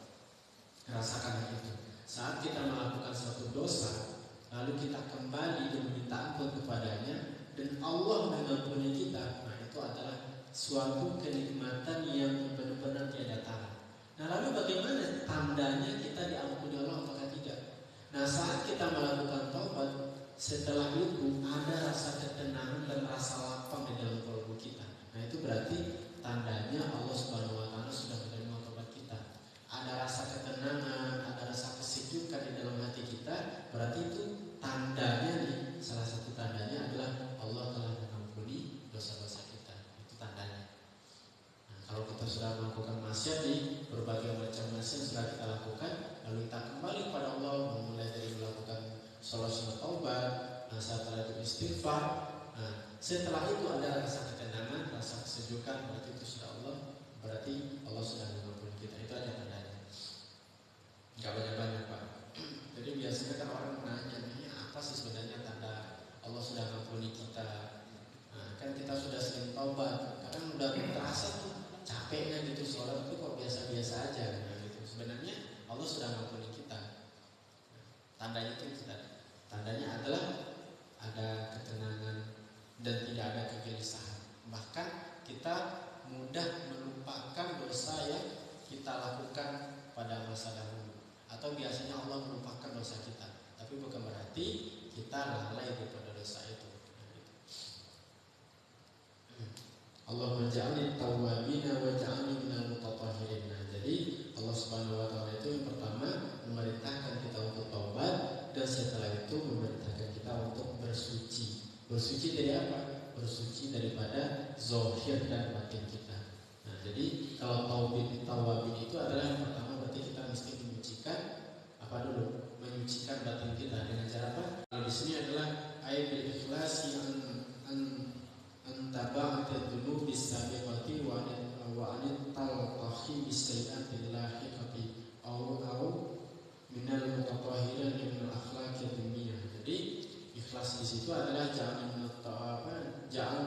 Speaker 1: rasakan itu. Saat kita melakukan suatu dosa, lalu kita kembali dan meminta ampun kepadanya, dan Allah mengampuni kita. Nah, itu adalah suatu kenikmatan yang benar-benar tiada tara. Nah, lalu bagaimana tandanya kita diampuni Allah apakah tidak? Nah, saat kita melakukan taubat, setelah itu ada rasa ketenangan dan rasa lapang di dalam kalbu kita. Nah, itu berarti tandanya Allah Subhanahu wa taala sudah menerima taubat kita. Ada rasa ketenangan, ada rasa kesejukan di dalam hati kita. Berarti itu tandanya nih, salah satu tandanya adalah Allah telah mengampuni dosa-dosa kita. Itu tandanya. Nah, kalau kita sudah melakukan maksiat nih, berbagai macam maksiat sudah kita lakukan, lalu kita kembali kepada Allah, memulai dari melakukan sholat sunat taubat, nah setelah itu istighfar. Nah, setelah itu ada rasa ketenangan, rasa kesejukan, berarti itu sudah Allah, berarti Allah sudah mengampuni kita. Itu aja tandanya. Gak banyak-banyak Pak. Jadi biasanya kan orang nanya, ini apa sih sebenarnya tanda Allah sudah mengampuni kita? Nah, kan kita sudah sering taubat, kadang udah terasa tuh capeknya gitu sholat itu kok biasa-biasa aja. Nah, gitu. Sebenarnya Allah sudah mengampuni kita. Nah, tandanya itu tadi. Tandanya adalah ada ketenangan dan tidak ada kegelisahan. Bahkan kita mudah melupakan dosa yang kita lakukan pada masa dahulu. Atau biasanya Allah melupakan dosa kita. Tapi bukan berarti kita lalai daripada dosa itu. Allah menja'alni tawwabina wa ja'alni minal mutatahhirin. Nah, jadi Allah Subhanahu wa taala itu yang pertama memerintahkan kita untuk taubat, dan setelah itu memerintahkan kita untuk bersuci. Bersuci dari apa? Bersuci daripada zahir dan batin kita. Nah, jadi kalau tawabin itu adalah yang pertama berarti kita mesti menyucikan apa dulu? Menyucikan batin kita dengan cara apa? Kalau di sini adalah bil ikhlasi antaba'at dzunubi sabiqati wa anit talqahi bisayyi'ati lahiqati au minal mutatahhirin min akhlaqi dunia. Jadi ikhlas di situ adalah jangan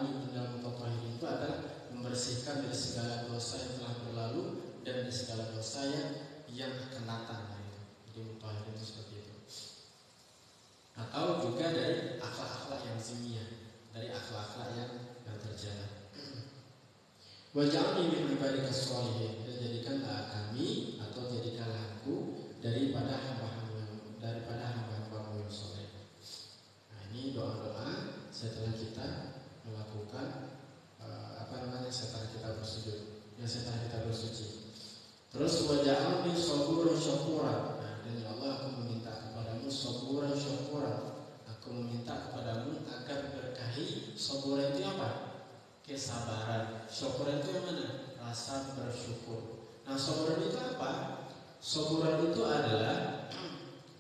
Speaker 1: minal mutatahhirin itu adalah membersihkan dari segala dosa yang telah berlalu dan dari segala dosa yang akan datang. Jadi mutahhirin itu seperti itu. Atau juga dari akhlak-akhlak yang zimiyah, dari akhlak-akhlak yang tercela. Wa ja'alni min ibadika sholihin, dan jadikanlah kami atau jadikanlah aku daripada hamba-hambamu yang soleh. Nah, ini doa-doa setelah kita melakukan setelah kita bersujud, setelah kita bersuci. Terus wa ja'alni saburan syakuran. Nah, dan ya Allah, aku meminta kepadamu saburan syakuran. Aku meminta kepadamu agar berkahi. Saburan itu apa? kesabaran. Syukuran itu yang mana? Rasa bersyukur. Nah, syukuran itu apa? Syukuran itu adalah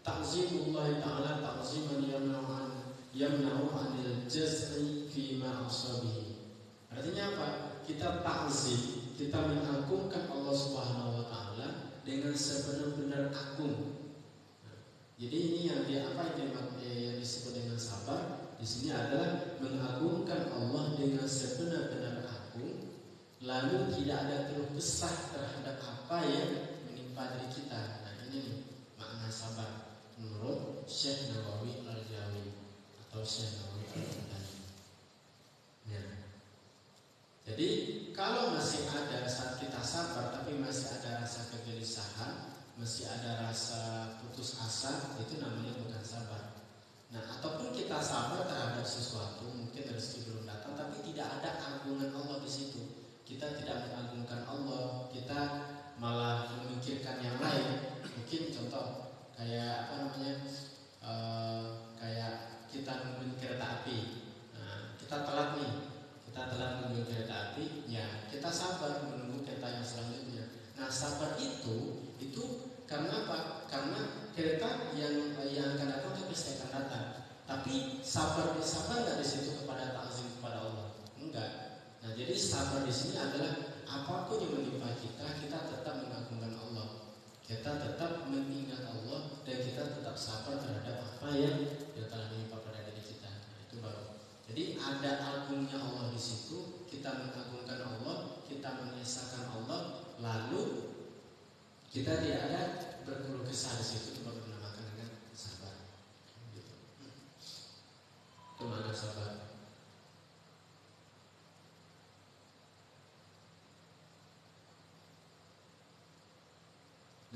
Speaker 1: ta'zimullah ta'ala ta'ziman yamna'u anil jaz'i fi ma asabihi. Artinya apa? Kita ta'zim, kita mengagungkan Allah Subhanahu wa taala dengan sebenar-benar agung. Jadi ini yang yang disebut dengan sabar di sini adalah mengagungkan Allah dengan sebenar-benar agung, lalu tidak ada keluh kesah terhadap apa yang menimpa diri kita. Nah, ini nih makna sabar menurut Syekh Nawawi Al-Jawi atau Syekh Nawawi Al-Jawi. Nah, jadi kalau masih ada saat kita sabar tapi masih ada rasa kegelisahan, masih ada rasa putus asa, itu namanya bukan sabar. Nah, ataupun kita sabar terhadap sesuatu, mungkin rezeki belum datang, tapi tidak ada agungan Allah di situ. Kita tidak mengagungkan Allah, kita malah memikirkan yang lain. Mungkin contoh kayak kayak kita nungguin kereta api. Nah, kita telat nungguin kereta api, ya kita sabar menunggu kereta yang selanjutnya. Nah, sabar itu karena apa? Karena kereta yang akan datang itu pasti akan datang. Tapi sabar nggak di situ kepada takzim kepada Allah? Enggak. Nah, jadi sabar di sini adalah apapun yang menimpa kita tetap mengagungkan Allah. Kita tetap mengingat Allah dan kita tetap sabar terhadap apa yang telah menimpa pada diri kita. Nah, itu baru. Jadi ada agungnya Allah di situ, kita mengagungkan Allah, kita mengesahkan Allah, lalu kita tidak ada berkeluh kesah di situ, itu baru dinamakan dengan sabar. Gitu. Itu makna sabar.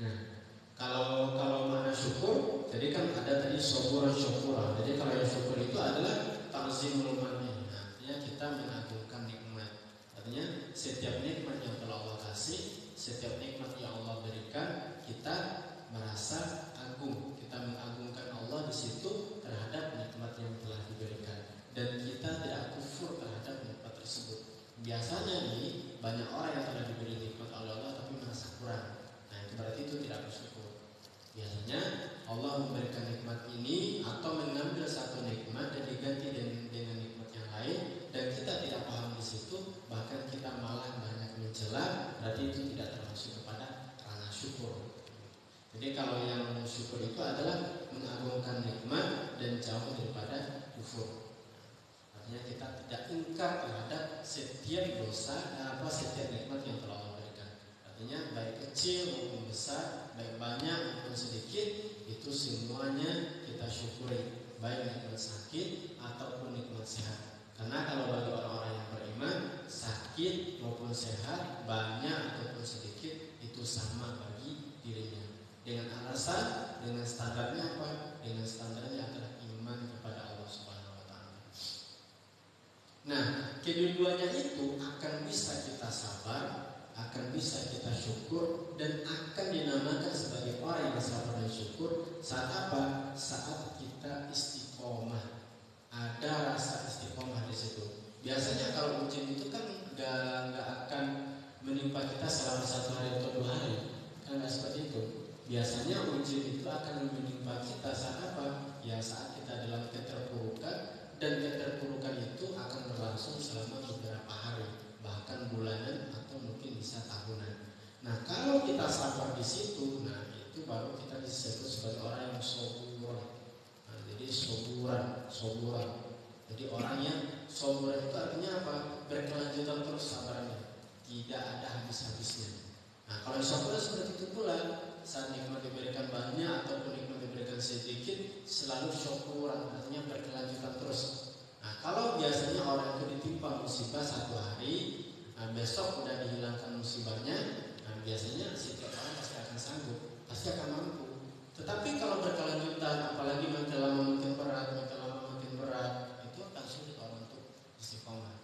Speaker 1: Nah, kalau makna syukur, jadi kan ada tadi syukuran. Jadi kalau yang syukur itu adalah ta'zimul man'i. Artinya kita mengagungkan nikmat. Artinya setiap nikmat yang telah Allah kasih, setiap nikmat yang Allah berikan, kita merasa agung. Kita mengagungkan Allah di situ terhadap nikmat yang telah diberikan, dan kita tidak kufur terhadap nikmat tersebut. Biasanya nih banyak orang yang telah diberi nikmat oleh Allah tapi merasa kurang. Nah, itu berarti itu tidak bersyukur. Biasanya Allah memberikan nikmat ini atau mengambil satu nikmat dan diganti dengan nikmat yang lain, dan kita tidak paham di situ, bahkan kita malah banyak mencela, berarti itu tidak termasuk kepada ranah syukur. Jadi kalau yang syukur itu adalah mengagungkan nikmat dan jauh daripada kufur. Artinya kita tidak ingkar terhadap setiap dosa setiap nikmat yang telah Allah berikan. Artinya baik kecil maupun besar, baik banyak maupun sedikit, itu semuanya kita syukuri, baik nikmat sakit ataupun nikmat sehat. Karena kalau bagi orang-orang yang beriman, sakit maupun sehat, banyak ataupun sedikit, itu sama bagi dirinya. Dengan alasan, dengan standarnya apa? Dengan standarnya adalah iman kepada Allah Subhanahu wa taala. Nah, kedua-duanya itu akan bisa kita sabar, akan bisa kita syukur, dan akan dinamakan sebagai orang yang sabar dan syukur saat apa? Saat kita istiqomah. Ada rasa istiqomah di situ. Biasanya kalau ujian itu kan nggak akan menimpa kita selama 1 hari atau 2 hari, kan nggak seperti itu. Biasanya ujian itu akan menimpa kita saat apa? Ya saat kita dalam keterpurukan, dan keterpurukan itu akan berlangsung selama beberapa hari, bahkan bulanan atau mungkin bisa tahunan. Nah, kalau kita sabar di situ, nah itu baru kita disebut sebagai orang yang sabur. Nah, jadi saburan. Jadi orang yang sabar itu artinya apa? Berkelanjutan terus sabarnya, tidak ada habis-habisnya. Nah, kalau sabar seperti itu pula, saat nikmat diberikan banyak ataupun nikmat diberikan sedikit, selalu syukuran, artinya berkelanjutan terus. Nah, kalau biasanya orang itu ditimpa musibah 1 hari, nah besok udah dihilangkan musibahnya, nah biasanya setiap orang pasti akan sanggup, pasti akan mampu. Tetapi kalau berkelanjutan, apalagi makin lama makin berat, itu akan sulit orang untuk istiqomah.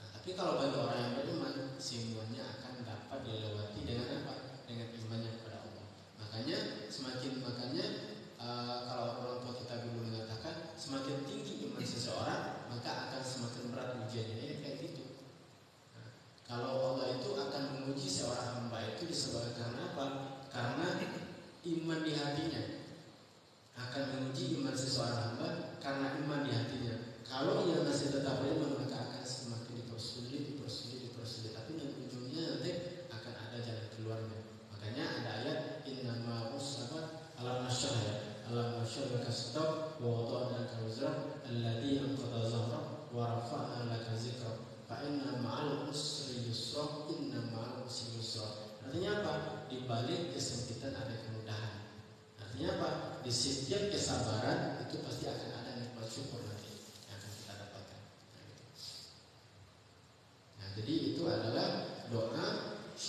Speaker 1: Nah, tapi kalau bagi orang yang beriman, semuanya akan dapat dilewati dengan apa? Dengan imannya kepada Allah. Makanya kalau orang tua kita dulu mengatakan, semakin tinggi iman seseorang, maka akan semakin berat ujiannya. Ya, kayak gitu.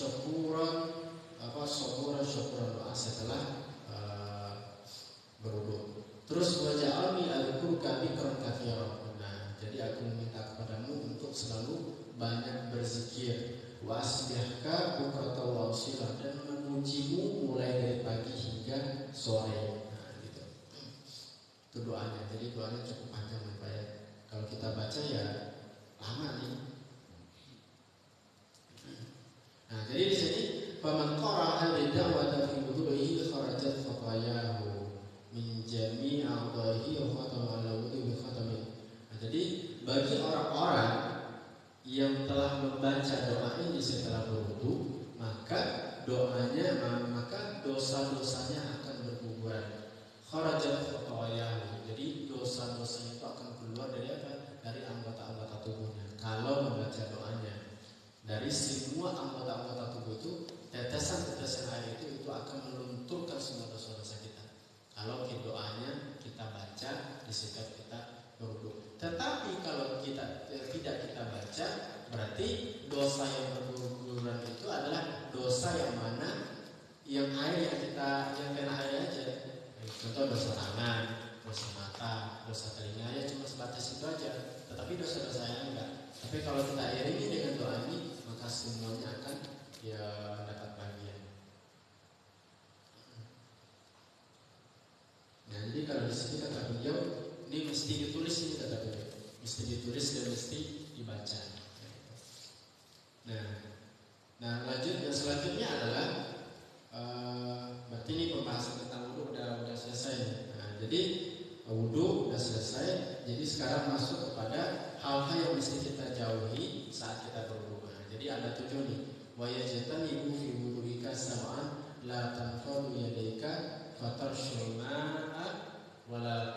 Speaker 1: syukuran doa setelah berwudu. Terus waja'alni adzkuruka dzikran katsiran. Nah, jadi aku meminta kepadamu untuk selalu banyak berzikir. Wa asbihka bukrata wa asila, dan memujimu mulai dari pagi hingga sore. Nah, gitu. Itu doanya. Jadi doanya cukup panjang Pak ya. Kalau kita baca ya lama nih. Nah, jadi di sini faman qara'a bid'awati fi wudu'ihi kharajat khatayahu min jami'i a'dha'ihi wa khatama ala wudu'i bi khatamin. Nah, jadi bagi orang-orang yang telah membaca doa ini setelah berwudu, maka dosa-dosanya akan berguguran. Kharajat khatayahu. Jadi dosa-dosanya itu akan keluar dari apa? Dari anggota-anggota tubuhnya. Kalau membaca doanya, dari semua anggota-anggota tubuh itu, tetesan-tetesan air itu akan melunturkan semua dosa-dosa kita. Kalau doanya kita baca di setiap kita berwudu. Tetapi kalau kita tidak kita baca, berarti dosa yang berguguran itu adalah dosa yang mana yang air yang kena air aja. Contoh dosa tangan, dosa mata, dosa telinga ya cuma sebatas itu aja. Tetapi dosa-dosa yang enggak. Tapi kalau kita iringi dengan doa ini, maka semuanya akan ya dapat bagian. Nah, jadi kalau di sini kata beliau, ini mesti ditulis ini kata beliau, mesti ditulis dan mesti dibaca. Nah lanjut yang selanjutnya adalah berarti ini pembahasan tentang wudu udah selesai. Nah, jadi wudu udah selesai. Jadi sekarang masuk kepada hal-hal yang mesti kita jauhi saat kita berwudu. Nah, jadi ada 7 nih. Wa yajtanibu fi wudu'ika sab'an la tanfadu yadaika fatarshul ma'a wala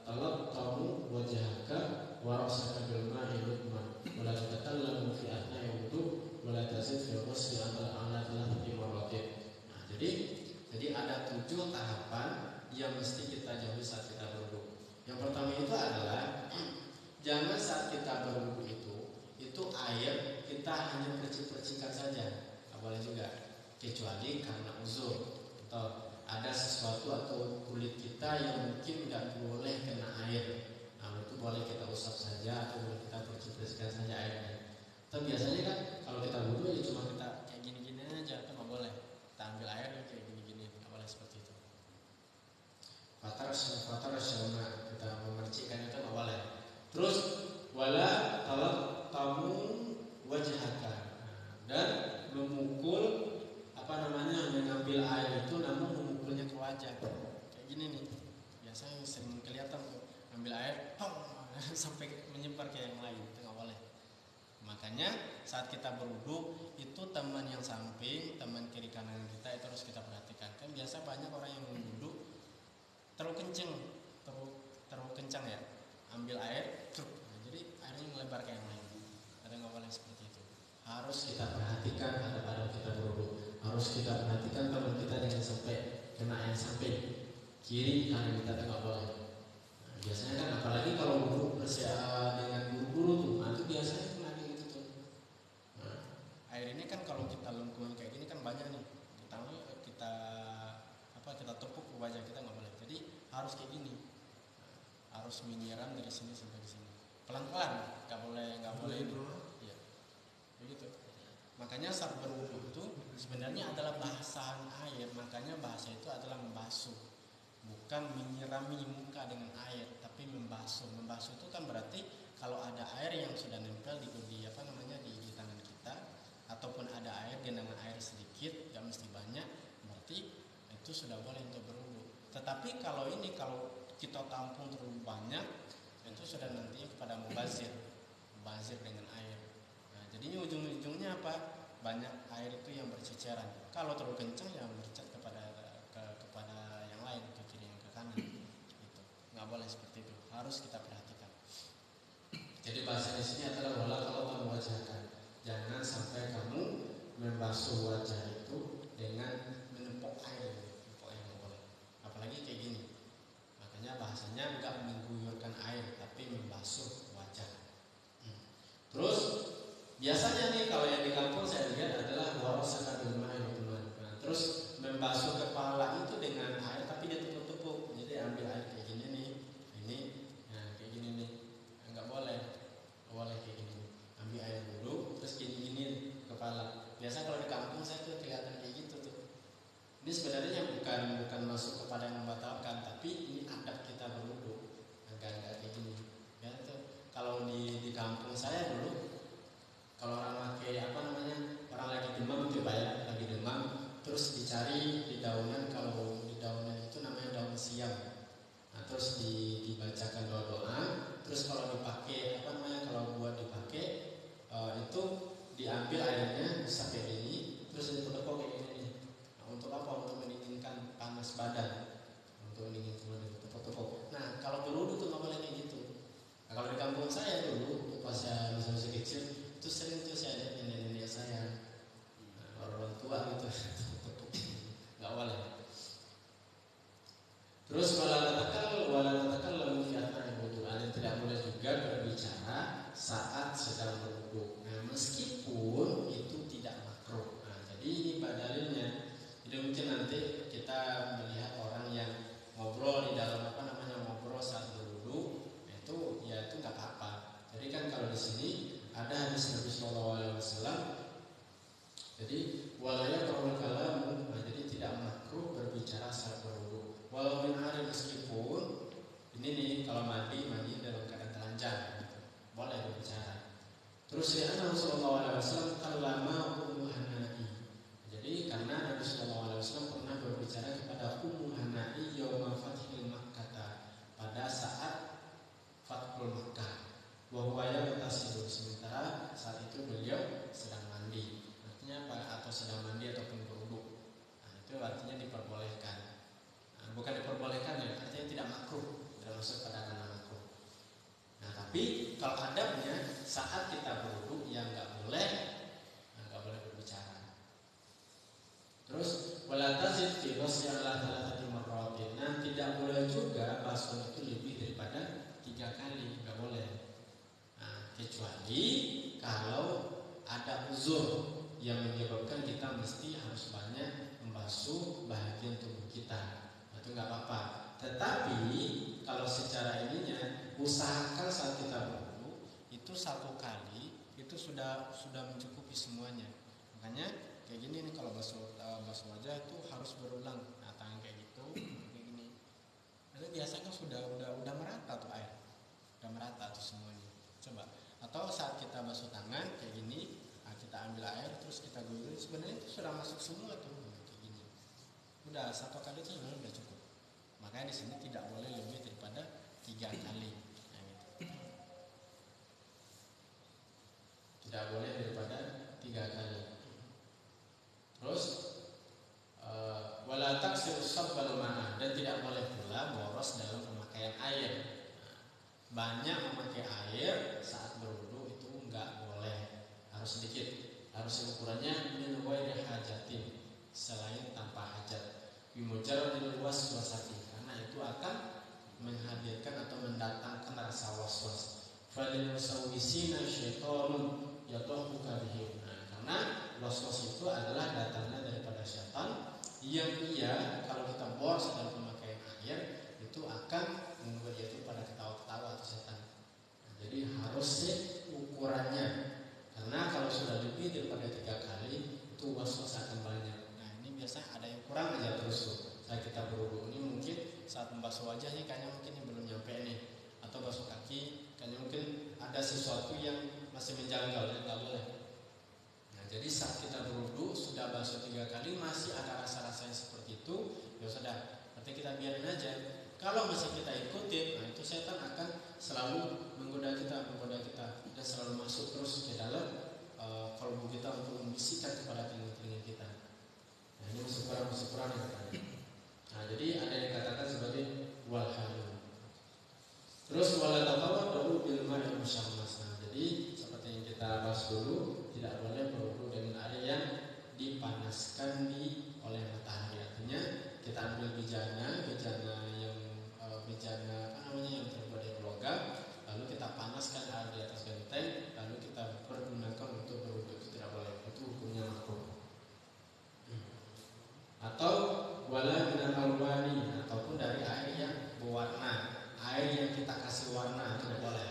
Speaker 1: talaqtamu wajhaka wa rasaka bil ma'i lukman wala tatakallamu fi athna'i wudu wala tazid fi ghusli ala thalathati marratin. Nah, jadi ada 7 tahapan yang mesti kita jauhi saat kita berwudu. Yang pertama itu adalah jangan saat kita berwudu itu air kita hanya percik-percikan saja, nggak boleh juga, kecuali karena uzur atau ada sesuatu atau kulit kita yang mungkin nggak boleh kena air. Nah, itu boleh kita usap saja atau boleh kita percik-percikan saja airnya. Tapi biasanya kan kalau kita wudu ya cuma kita kayak gini-gini aja, itu nggak boleh. Kita ambil air kayak gini-gini, nggak boleh seperti itu. Fatar syama, kita memercikkan itu nggak boleh. Terus wala tamu wajhaka, dan memukul mengambil air itu namun memukulnya ke wajah kayak gini nih. Biasanya sering kelihatan tuh ambil air sampai menyebar ke yang lain, itu nggak boleh. Makanya saat kita berwudu itu teman yang samping, teman kiri kanan kita itu harus kita perhatikan. Kan biasa banyak orang yang berwudu terlalu kencang ya, ambil air jadi airnya melebar ke yang lain. Ada nggak boleh seperti itu. Harus kita perhatikan pada kita berwudu. Harus kita perhatikan teman kita jangan sampai kena yang samping kiri kanan kita, nggak boleh. Nah, biasanya kan apalagi kalau wudu dengan buru-buru tuh, itu biasanya kena gitu tuh. Nah, air ini kan kalau kita lengkungan kayak gini kan banyak nih. Kita tepuk ke wajah kita, nggak boleh. Jadi harus kayak gini. Nah, harus menyiram dari sini sampai ke sini. Pelan-pelan, nggak boleh ini. Iya. Begitu. Makanya saat berwudu itu sebenarnya adalah basahan air. Makanya bahasa itu adalah membasuh, bukan menyirami muka dengan air, tapi membasuh. Membasuh itu kan berarti kalau ada air yang sudah nempel di tangan kita, ataupun ada air genangan air sedikit, gak mesti banyak, berarti itu sudah boleh untuk berwudu. Tetapi kalau kita tampung terlalu banyak, itu sudah nantinya kepada mubazir dengan air. Nah, jadinya ujung-ujungnya apa? Banyak air itu yang berceceran. Kalau terlalu kencang ya bercat kepada yang lain, ke kiri yang ke kanan. Itu nggak boleh seperti itu. Harus kita perhatikan. Jadi bahasa di sini adalah wala kalau kamu wajahkan. Jangan sampai kamu membasuh wajah itu dengan menempok air. Menempok air nggak boleh. Apalagi kayak gini. Makanya bahasanya nggak mengguyurkan air, tapi membasuh wajah. Terus biasanya nih kalau yang di kampung saya kecil itu sering tuh saya lihat nenek-nenek saya, orang tua gitu, nggak boleh. Terus wala tatakal fi athna'il wudu, ada tidak boleh juga berbicara saat sedang berwudu. Nah, meskipun itu tidak makruh. Nah, jadi ini dalilnya. Jadi mungkin nanti kita melihat orang yang ngobrol di dalam ngobrol saat berwudu, itu nggak apa-apa. Jadi kan kalau di sini ada hadis Nabi Shallallahu Alaihi Wasallam. Jadi walaya qaul kalam, jadi tidak makruh berbicara saat berwudu. Walau min hari, meskipun ini nih kalau mandi dalam keadaan telanjang, gitu, boleh berbicara. Terus lihatlah Rasulullah Alaihi Wasallam kalama Ummu Hanai. Jadi karena Nabi Shallallahu Alaihi Wasallam pernah berbicara kepada Ummu Hanai yauma fathil Makkah, pada saat Fathul Makkah. Bahwa yang bertasidur, sementara saat itu beliau sedang mandi. Artinya apa? Atau sedang mandi ataupun berwudu. Nah, itu artinya diperbolehkan. Nah, bukan diperbolehkan ya, artinya tidak makruh, tidak masuk pada ranah makruh. Nah, tapi kalau adabnya saat kita berwudu yang nggak boleh berbicara. Terus wala tazid fi ghusli ala thalathati marratin. Nah, tidak boleh juga basuh itu lebih daripada 3 kali, nggak boleh. Nah, kecuali kalau ada uzur yang menyebabkan kita mesti harus banyak membasuh bahagian tubuh kita, itu nggak apa-apa. Tetapi kalau secara ininya, usahakan saat kita berwudu itu 1 kali itu sudah mencukupi semuanya. Makanya kayak gini nih, kalau basuh wajah itu harus berulang. Nah, tangan kayak gitu, kayak gini. Itu biasanya udah merata tuh air, udah merata tuh semuanya. Coba. Atau saat kita basuh tangan kayak gini, nah kita ambil air terus kita guyur, sebenarnya itu sudah masuk semua tuh, kayak gini. Udah 1 kali itu sebenarnya udah cukup. Makanya di sini tidak boleh lebih daripada 3 kali. Nah, gitu. Tidak boleh daripada 3 kali. Terus wala taksiru sabbal mana, dan tidak boleh pula boros dalam pemakaian air. Banyak memakai air saat berwudu itu enggak boleh, harus sedikit, harus ukurannya min ghairi hajatin, selain tanpa hajat, bimujarradil waswasati, karena itu akan menghadirkan atau mendatangkan rasa waswas. Falil musawwisina syaitanun yadhuka bihim. Nah, karena waswas itu adalah datangnya daripada syaitan yang kalau kita boros dalam pemakaian air itu akan membuat dia itu pada ketawa-ketawa atau setan. Nah, jadi harus ukurannya, karena kalau sudah lebih daripada 3 kali itu was-was akan banyak. Nah, ini biasanya ada yang kurang aja terus tuh. Saat kita berwudu ini mungkin saat membasuh wajahnya kayaknya mungkin yang belum nyampe nih, atau basuh kaki kayaknya mungkin ada sesuatu yang masih menjanggal, yang nggak boleh. Nah, jadi saat kita berwudu sudah basuh 3 kali masih ada rasa-rasa yang seperti itu, ya sudah, berarti kita biarin aja. Kalau masih kita ikutin, nah itu setan akan selalu menggoda kita dan selalu masuk terus ke dalam kalbu kita untuk membisikkan kepada telinga-telinga kita. Nah, ini masih kurang yang tadi. Nah, jadi ada yang dikatakan sebagai walhalu. Terus wala tatawaddu bil ma'i musyammas. Nah, jadi seperti yang kita bahas dulu, tidak boleh berwudu dengan air yang dipanaskan oleh matahari. Artinya kita ambil bejana yang terbuat dari logam, lalu kita panaskan air di atas genteng, lalu kita pergunakan untuk berwudu, itu tidak boleh, itu hukumnya makruh. Atau wala minal alwani, ataupun dari air yang berwarna, air yang kita kasih warna, itu tidak boleh.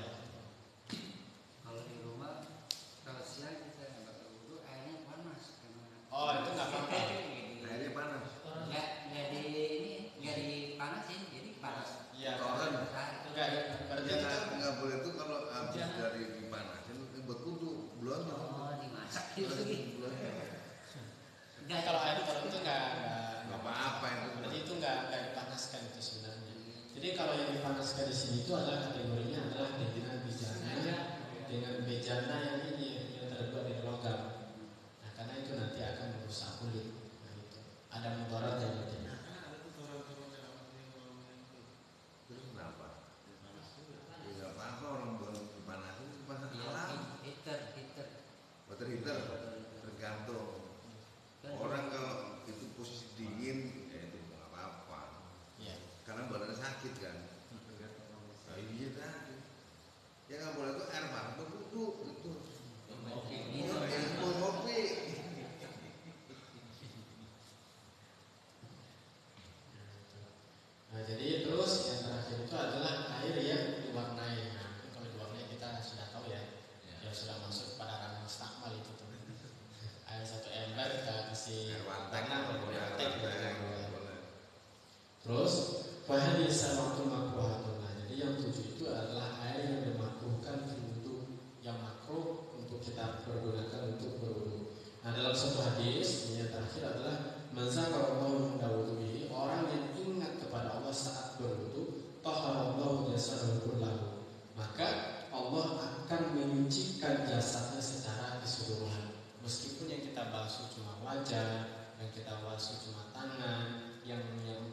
Speaker 1: zakarallahu inda wudu'ihi, orang yang ingat kepada Allah saat berwudu, taharallahu jasadahu kullahu, maka Allah akan menyucikan jasadnya secara keseluruhan. Meskipun yang kita basuh cuma wajah, yang kita basuh cuma tangan, yang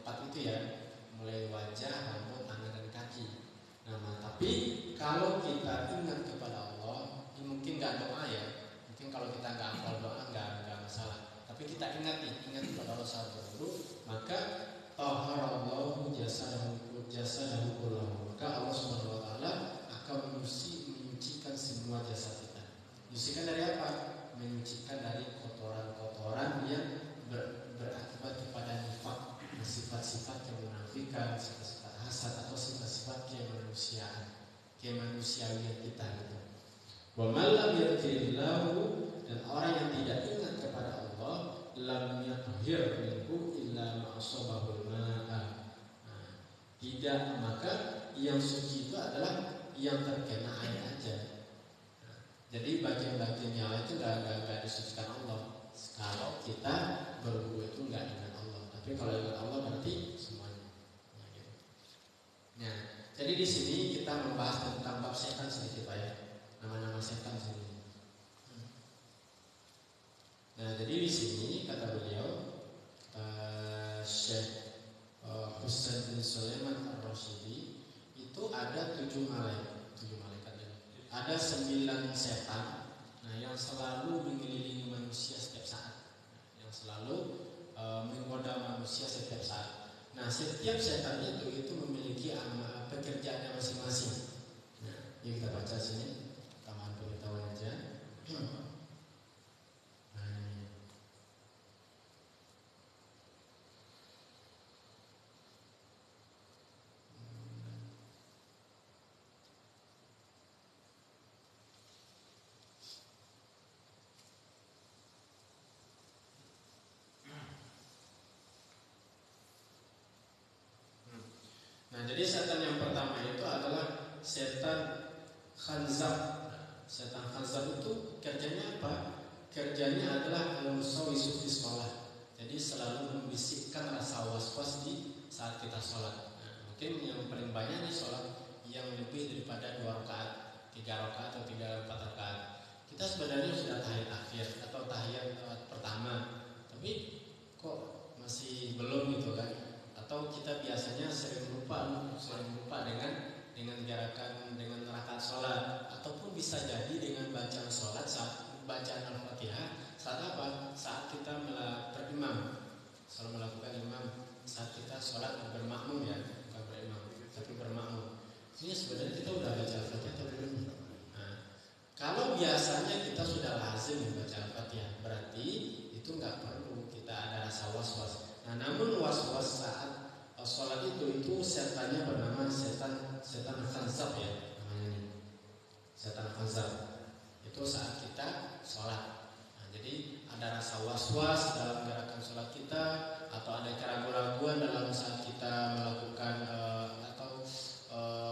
Speaker 1: 4 itu ya, mulai wajah, rambut, tangan dan kaki. Nah, tapi kalau kita ingat kepada Allah, ini mungkin nggak doa ya, mungkin kalau kita nggak hafal doa nggak masalah. Tapi kita ingat kepada Allah saat berwudu, maka taharallahu jasadahu kullahu, maka Allah Subhanahu wa taala akan menyucikan semua jasad kita. Menyucikan dari apa? Menyucikan dari kotoran-kotoran yang berakibat kepada nifaq, sifat-sifat kemunafikan, sifat-sifat hasad atau sifat-sifat kemanusiaan kita gitu. Wa man lam yadhkirillahu, dan orang yang tidak ingat kepada Allah, lam yathhir minhu illa ma asabahul ma'a. Tidak, maka yang suci itu adalah yang terkena air aja. Jadi bagian-bagian yang lain itu nggak disucikan Allah. Kalau kita berwudu itu nggak dengan Allah, tapi kalau dengan Allah berarti semuanya. Nah, gitu. Nah, jadi di sini kita membahas tentang bab setan sedikit Pak ya, nama-nama setan sini. Nah, jadi di sini kata beliau, Syekh Husain bin Sulaiman Ar-Rasyidi, itu ada 7 malaikat ya. Ada 9 setan, nah yang selalu mengelilingi manusia setiap saat, yang selalu menggoda manusia setiap saat. Nah, setiap setan itu memiliki pekerjaannya masing-masing. Nah, yuk kita baca sini, tambahan pengetahuan aja. Nah, jadi setan yang pertama itu adalah setan khanzab. Setan khanzab itu kerjanya apa? Kerjanya adalah al-musawisu fi shalah. Jadi selalu membisikkan rasa was-was di saat kita sholat. Nah, mungkin yang paling banyak di sholat yang lebih daripada 2 rakaat, 3 rakaat atau 4 rakaat. Kita sebenarnya sudah tahiyat akhir atau tahiyat pertama, tapi kok masih belum gitu kan? Atau kita biasanya sering lupa dengan gerakan, dengan rakaat sholat, ataupun bisa jadi dengan bacaan sholat, saat bacaan Al-Fatihah, saat apa? Saat kita berimam, selalu melakukan imam, saat kita sholat bermakmum ya, bukan berimam, tapi bermakmum. Ini sebenarnya kita udah baca Al-Fatihah atau belum? Nah, kalau biasanya kita sudah lazim membaca Al-Fatihah, berarti itu nggak perlu kita ada rasa was-was. Nah, namun was-was saat sholat itu setannya bernama setan khanzab ya namanya ini. Setan khanzab itu saat kita sholat. Nah, jadi ada rasa was-was dalam gerakan sholat kita, atau ada keraguan-keraguan dalam saat kita melakukan atau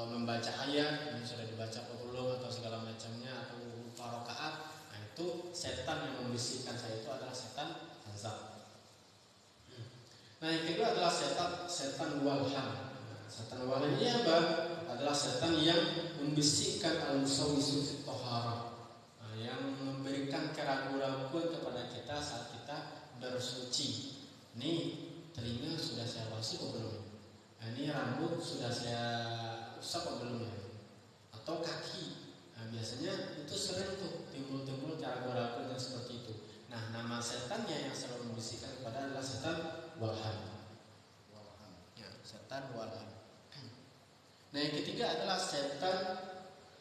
Speaker 1: membaca ayat yang sudah dibaca atau belum, atau segala macamnya, atau lupa rakaat. Nah, itu setan yang membisikkan saya itu adalah setan khanzab. Nah, yang kedua adalah setan walham. Nah, setan walham ini apa? Adalah setan yang membisikkan al-musawisu fi taharah. Nah, yang memberikan keraguan-keraguan kepada kita saat kita bersuci. Ini telinga sudah saya basuh atau belum? Nah, ini rambut sudah saya usap atau belum ya? Atau kaki. Nah, biasanya itu sering tuh timbul keraguan-keraguan yang seperti itu. Nah, nama setannya yang selalu membisikkan kepada adalah setan walham. Ya, setan walham. Nah, yang ketiga adalah setan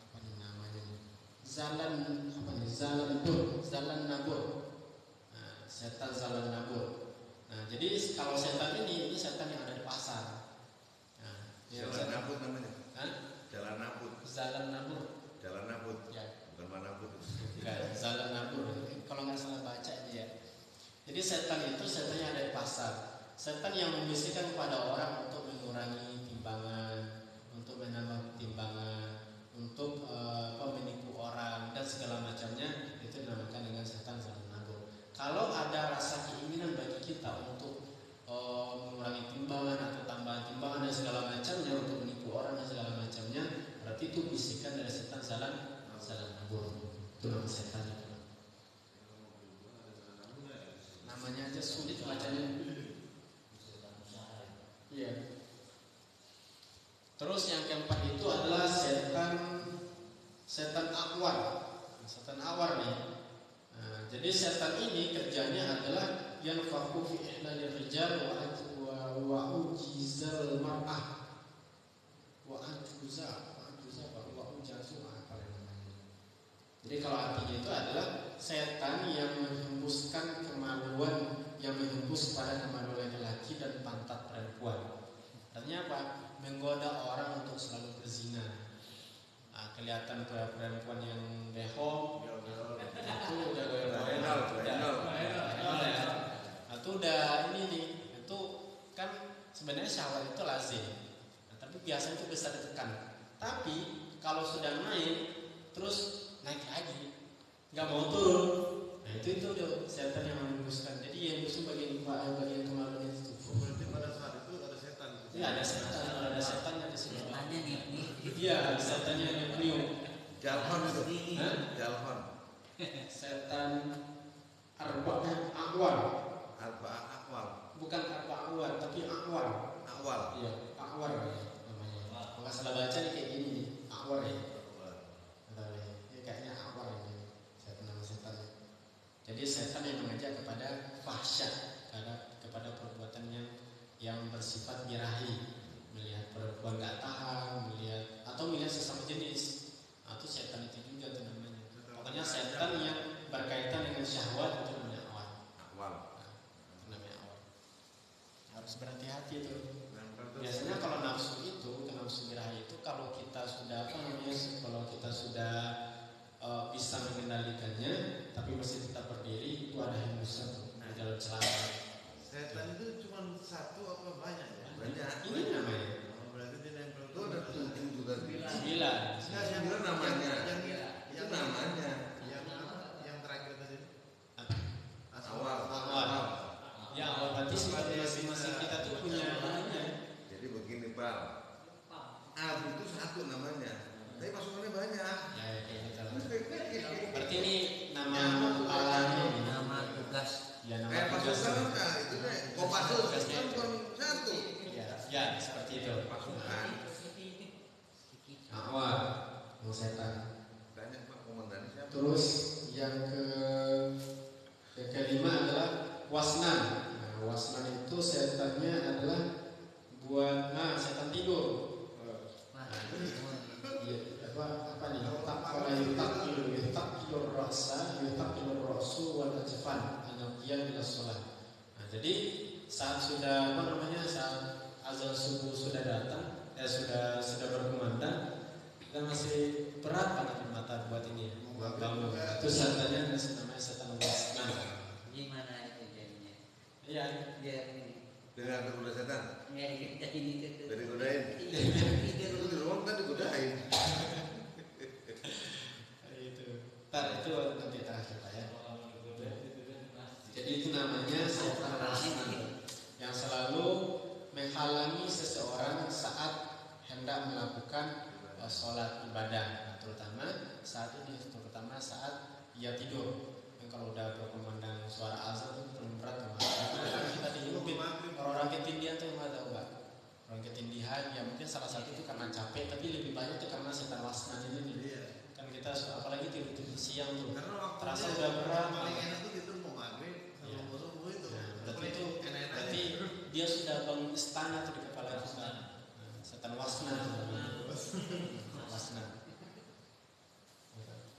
Speaker 1: apa nih namanya? Zalan nabur. Nah, setan zalan nabur. Nah, jadi kalau setan ini setan yang ada di pasar. Nah,
Speaker 2: jalan nabut namanya.
Speaker 1: Hah?
Speaker 2: Jalan nabut.
Speaker 1: Zalan nabur.
Speaker 2: Jalan nabut. Ya. Bukan manabut.
Speaker 1: Enggak, zalan nabur. Kalau nggak salah baca ini ya. Jadi setan itu setan yang ada di pasar. Setan yang membisikkan kepada orang untuk mengurangi timbangan, untuk menambah timbangan, untuk menipu orang dan segala macamnya, itu dinamakan dengan setan zalan nabur. Kalau ada rasa keinginan bagi kita untuk salah nabur. Itu nama setan. Namanya aja sulit bacanya. Iya. Terus yang keempat itu adalah setan awar. Setan awar nih. Nah, jadi setan ini kerjanya adalah yanfakhu fi ihlalil rijal wa ujizal mar'ah wa anjuza apa namanya. Jadi kalau artinya itu adalah setan yang menghembuskan kemaluan, yang menghembus pada kemaluan laki-laki dan pantat perempuan. Artinya apa? Menggoda orang untuk selalu berzina. Nah, kelihatan perempuan yang behom itu udah goyang-goyang. Itu udah ini nih. Itu kan sebenarnya syahwat itu lazim. Nah, tapi biasanya itu bisa ditekan. Tapi kalau sudah naik terus naik lagi, nggak mau turun. Nah itu udah setan yang menghembuskan. Jadi yang busuk bagian kemaluan itu.
Speaker 2: Berarti pada saat itu ada setan.
Speaker 1: Iya ada setan di situ.
Speaker 3: Setannya nih.
Speaker 1: Iya setannya yang beliau.
Speaker 2: Jalhon itu. Jalhon.
Speaker 1: Setan akwar.
Speaker 2: Akwal.
Speaker 1: Bukan akwar tapi akwar.
Speaker 2: Awal.
Speaker 1: Iya akwar namanya. Kalau salah baca nih kayak gini nih akwar ya. Ini kayaknya akwar ini nama setan. Jadi setan yang mengajak kepada fahsyat, kepada perbuatan yang bersifat birahi, melihat perempuan nggak tahan, melihat sesama jenis. Nah, itu setan itu juga tuh namanya. Pokoknya setan yang berkaitan dengan syahwat itu namanya awal. Nah, itu namanya awal. Harus berhati-hati itu. Biasanya kalau nafsu birahi itu kalau kita sudah bisa mengendalikannya, tapi masih tetap berdiri, itu ada hembusan di dalam celana.
Speaker 2: Setan itu cuma satu apa banyak ya? Banyak.
Speaker 1: Ini namanya.
Speaker 2: Berarti dia nempel itu ada 7 juga.
Speaker 1: 9.
Speaker 2: Yang namanya. Yang namanya. Yang terakhir tadi. Awal.
Speaker 1: Ya awal berarti masing-masing kita tuh punya namanya.
Speaker 2: Jadi begini Pak. Abu itu satu namanya. Tapi pasukannya banyak.
Speaker 1: Ya kayak gitu. Berarti ini nama kepalanya,
Speaker 3: Nama tugas.
Speaker 1: Ya nama
Speaker 2: Kayak
Speaker 1: tugas.
Speaker 2: pasukan kan itu deh. Kopassus kan bukan satu.
Speaker 1: Ya seperti itu.
Speaker 2: Pasukan.
Speaker 1: Awal mau setan.
Speaker 2: Banyak Pak komandannya siapa?
Speaker 1: Terus yang kelima adalah wasnan. Nah, wasnan itu setannya adalah setan tidur. Apa nih? Yutakilur rasu wal ajfan anaqiyan ila sholat. Nah, jadi saat azan subuh sudah datang, sudah berkumandang, kita masih berat banget di mata buat ini buat bangun. Itu setannya namanya setan wasnan.
Speaker 3: Gimana itu jadinya?
Speaker 1: Iya.
Speaker 3: Biar ini.
Speaker 2: Dengan tergoda setan.
Speaker 3: Ya kita ini gitu.
Speaker 2: Dari godain. Itu di ruang kan digodain.
Speaker 1: Itu nanti terakhir Pak ya. Jadi itu namanya setan wasnan yang selalu menghalangi seseorang saat hendak melakukan sholat ibadah, nah, terutama saat ia tidur. Yang kalau udah berkumandang suara azan itu paling berat kita dihimpit orang ketindihan tuh yang tahu Pak. Orang ketindihan ya mungkin salah satu itu karena capek, tapi lebih banyak itu karena setan wasnan ini nih. Kan kita apalagi tidur siang tuh terasa udah berat.
Speaker 2: Paling enak tuh tidur mau maghrib sama subuh itu.
Speaker 1: Berarti dia sudah bangun istana tuh di kepala kita. Setan wasnan. Wasnan.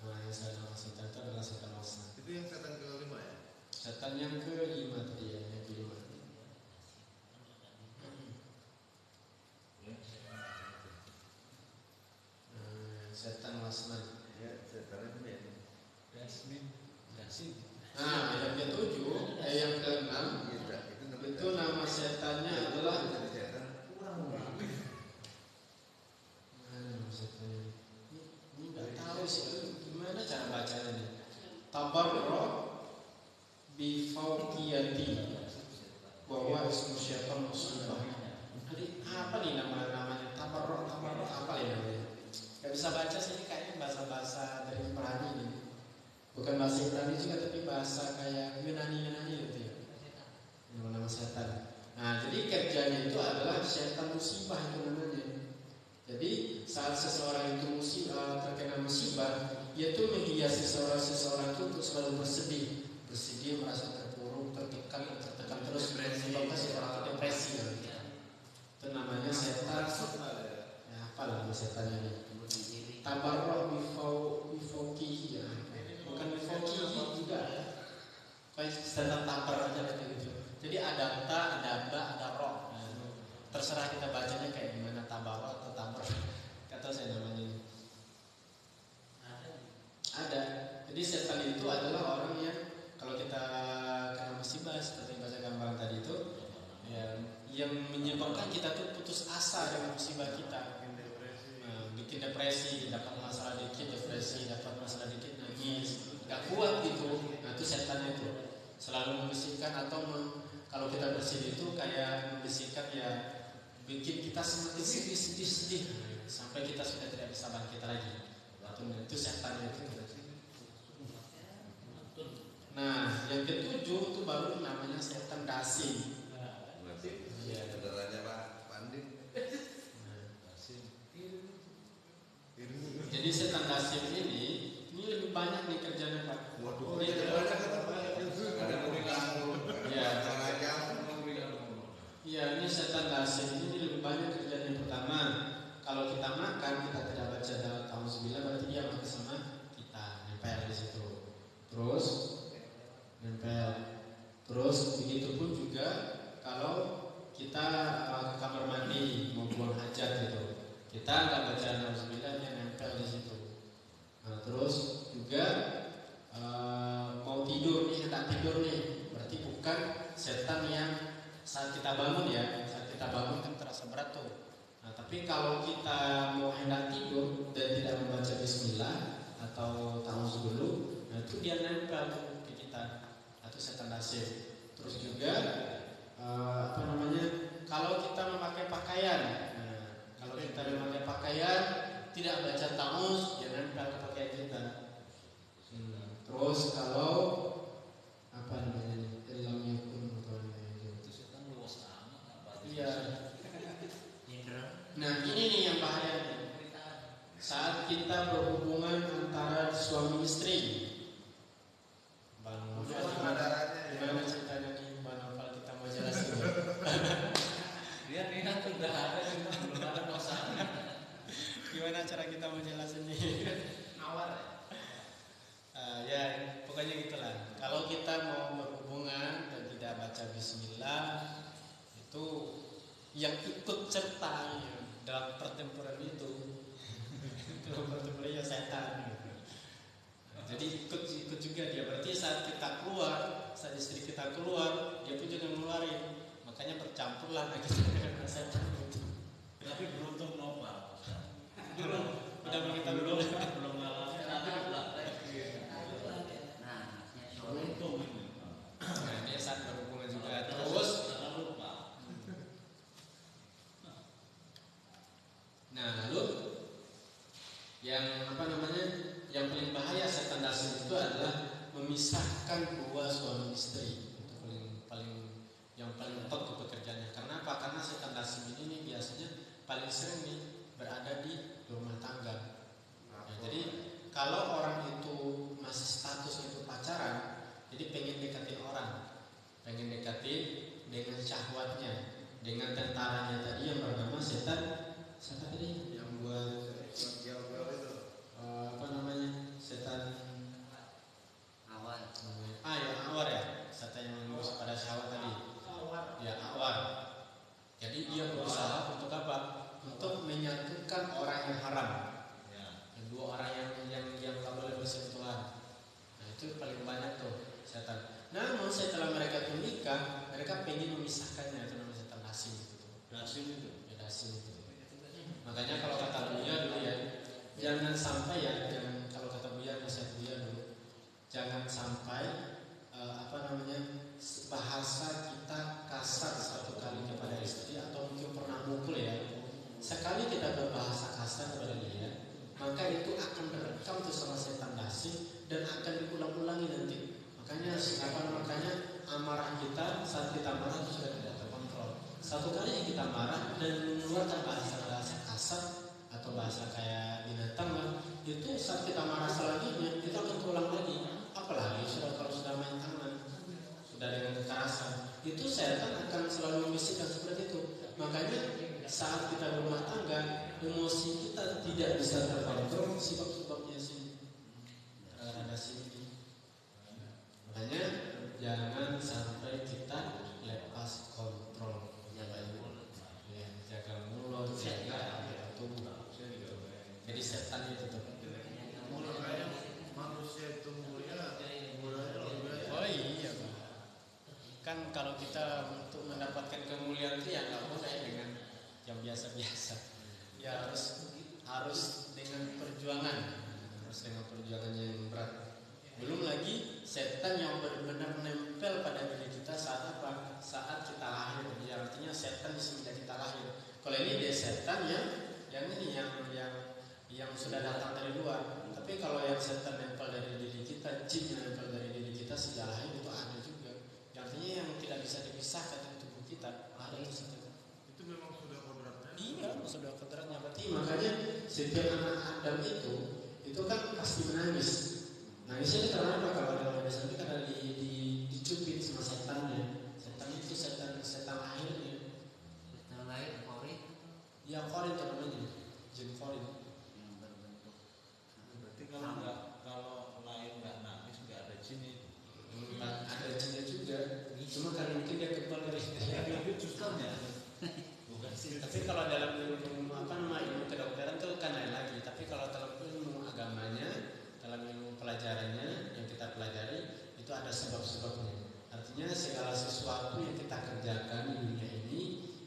Speaker 1: Nah, yang saya nama setan itu adalah setan wasnan.
Speaker 2: Itu yang setan kelima ya?
Speaker 1: Setan yang kelima tadi ya, yang kelima. Setan wasnan.
Speaker 2: Ya, setan itu ya.
Speaker 3: Dasmin.
Speaker 1: Nah, yang ketujuh, yang keenam, itu nama setannya adalah ini nggak tahu sih gimana cara bacanya nih. Tabarruk bifauqiyati bahwa ismu syaitan musibah. Jadi apa nih namanya tabarruk apa ya namanya? Gak bisa baca sih, ini kayaknya bahasa-bahasa dari Bukan bahasa Ibrani juga, tapi bahasa kayak Yunani gitu ya. Nama setan. Nah, jadi kerjanya itu adalah setan musibah itu namanya. Jadi saat seseorang itu terkena musibah, ia tuh menghiasi seseorang itu untuk selalu bersedih, merasa terpuruk, tertekan terus, menyebabkan seseorang itu depresi. Itu namanya setan. Ya, apalah nama setannya ini? Tabarrok bifoki ya. Bukan bifoki juga ya. Kayak setan tabar aja gitu. Jadi ada ta, ada ba, ada roh. Terserah kita bacanya kayak gimana, tabarrok atau tabar. Kata saya namanya. Ada. Jadi setan itu adalah orang yang kalau kita kena musibah seperti bahasa gambaran tadi itu, ya, yang menyebabkan kita tuh putus asa dengan musibah kita. Bikin depresi, dapat masalah dikit depresi, dapat masalah dikit nangis, gak kuat gitu. Nah itu setan itu selalu membisikkan atau kalau kita bersedih itu kayak membisikkan ya, bikin kita semakin sedih sampai kita sudah tidak bisa bangkit lagi. Itu setan itu. Nah yang ketujuh itu baru namanya setan dasing.
Speaker 2: Iya, saudaranya Pak Pandit.
Speaker 1: Jadi setan dasing ini lebih banyak nih kerjanya Pak.
Speaker 2: Waduh, ini banyak kata Pak. Ada mau diganggu.
Speaker 1: Iya.
Speaker 2: Macam-macam.
Speaker 1: Iya, ini setan dasing ini lebih banyak kerjanya. Yang pertama, kalau kita makan kita tidak baca dalam Auzubillah, berarti dia makan sama kita, nempel di situ. Terus nempel. Terus begitu pun juga kalau kita ke kamar mandi mau buang hajat gitu, kita nggak baca Auzubillah, dia nempel di situ. Nah, terus juga mau tidur nih, hendak tidur nih, berarti bukan setan yang saat kita bangun ya, saat kita bangun kan terasa berat tuh. Nah, tapi kalau kita mau hendak tidur dan tidak membaca Bismillah atau ta'awuz dulu, nah itu dia nempel ke kita, atau setan dasing. Terus juga kalau kita memakai pakaian, kalau kita memakai pakaian tidak baca ta'awuz, dia nempel ke pakaian kita. Terus kalau iya. Nah ini nih yang bahaya nih. Saat kita berhubungan antara suami istri, Bang Novel gimana ceritanya nih Bang Novel, kita mau jelasin ya?
Speaker 3: Dia niat sudah ada, cuma belum ada pasangan.
Speaker 1: Gimana cara kita mau jelasin nih?
Speaker 3: Awal.
Speaker 1: Ya pokoknya gitulah. Kalau kita mau berhubungan dan tidak baca Bismillah, itu yang ikut serta dalam pertempuran itu ya setan. Jadi ikut juga dia. Berarti saat kita keluar, saat istri kita keluar, dia pun juga ngeluarin. Makanya bercampurlah kita dengan setan itu.
Speaker 3: Tapi beruntung Nopal.
Speaker 1: Belum. Udah kita belum
Speaker 3: ngalamin. Beruntung ini.
Speaker 1: Nah, dia saat berhubungan juga. Terus nah, lalu yang yang paling bahaya setan dasing itu adalah memisahkan dua suami istri. Itu yang paling top pekerjaannya. Karena apa? Karena setan dasing ini biasanya paling sering nih berada di rumah tangga. Jadi kalau orang itu masih status itu pacaran, jadi pengen dekatin orang, pengen dekatin dengan syahwatnya, dengan tentaranya tadi yang bernama setan. Siapa tadi yang buat
Speaker 2: Gaul itu?
Speaker 1: Setan
Speaker 3: Awal.
Speaker 1: ya awar ya, setan yang mengurus pada syahwat tadi. Ya awar. Jadi dia berusaha untuk apa? Untuk menyatukan orang yang haram. Dua orang yang tak boleh bersentuhan. Nah itu paling banyak tuh setan. Namun setelah mereka menikah, mereka pengen memisahkannya. Itu namanya setan dasing gitu.
Speaker 3: Dasing itu.
Speaker 1: Ya dasing itu. Makanya kalau kata Buya dulu ya, jangan sampai kalau kata Buya, nasihat Buya dulu, jangan sampai bahasa kita kasar satu kali kepada istri, atau mungkin pernah mukul ya. Sekali kita berbahasa kasar kepada dia, maka itu akan terekam tuh sama setan dasing dan akan diulang satu kali kita marah dan mengeluarkan bahasa kasar atau bahasa kayak binatang lah, itu saat kita marah selanjutnya itu akan terulang lagi. Apalagi kalau sudah main tangan, sudah dengan kekerasan, itu setan akan selalu membisikkan seperti itu. Makanya saat kita berumah tangga, emosi kita tidak bisa terkontrol, sebab-sebabnya sih ada sini. Makanya jangan sampai kita lepas kontrol. Jaga mulut, jaga tubuh. Jadi setan itu tuh.
Speaker 2: Manusia itu mulia, mulanya luar biasa.
Speaker 1: Oh iya, Pak. Kan kalau kita untuk mendapatkan kemuliaan itu ya nggak boleh dengan yang biasa-biasa. Ya harus dengan perjuangan, harus dengan perjuangan yang berat. Belum lagi setan yang benar-benar menempel pada diri kita saat apa? Saat kita lahir. Ya, artinya setan semenjak kita lahir. Kalau ini dia setan yang ini yang sudah datang dari luar. Tapi kalau yang setan nempel dari diri kita, jin yang nempel dari diri kita sejak lahir itu ada juga. Artinya yang tidak bisa dipisahkan dari tubuh kita ada itu setan.
Speaker 2: Itu memang sudah kodratnya.
Speaker 1: Iya, sudah kodratnya. Berarti makanya setiap anak Adam itu kan pasti menangis. Nangisnya itu karena apa? Kalau ada biasanya karena dicubit sama setannya. Setan itu setan lahirnya.
Speaker 4: Setan lahir korin.
Speaker 1: Ya korin namanya, jin korin.
Speaker 4: Yang berbentuk.
Speaker 3: Berarti kalau lain nggak nangis nggak ada jin itu.
Speaker 1: Ada jinnya juga. Cuma karena mungkin dia kebal dari
Speaker 3: Itu justru ya. Bukan sih.
Speaker 1: Tapi kalau dalam ilmu ilmu kedokteran itu kan lain lagi. Tapi kalau dalam ilmu agamanya, dalam ilmu pelajarannya yang kita pelajari itu ada sebab-sebabnya. Artinya segala sesuatu yang kita kerjakan di dunia ini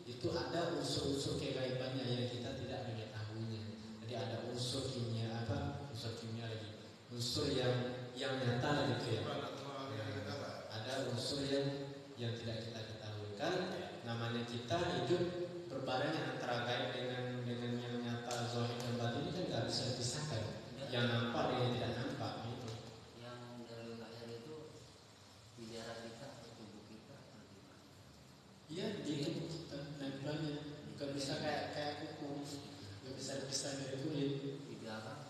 Speaker 1: itu ada unsur-unsur kegaibannya yang kita tidak mengetahuinya. Jadi ada unsur kimia unsur yang nyata gitu ya. Ada unsur yang tidak kita ketahui. Kan namanya kita hidup berbarengan antara gaib dengan yang nyata, zahir dan batin ini kan nggak bisa dipisahkan. Yang nampak dengan yang tidak nampak gitu.
Speaker 4: Yang dari lahir itu di darah kita, tubuh kita,
Speaker 1: Iya di tubuh kita nampilannya nggak bisa kayak kuku, nggak bisa dipisah dari kulit.
Speaker 4: di belakang.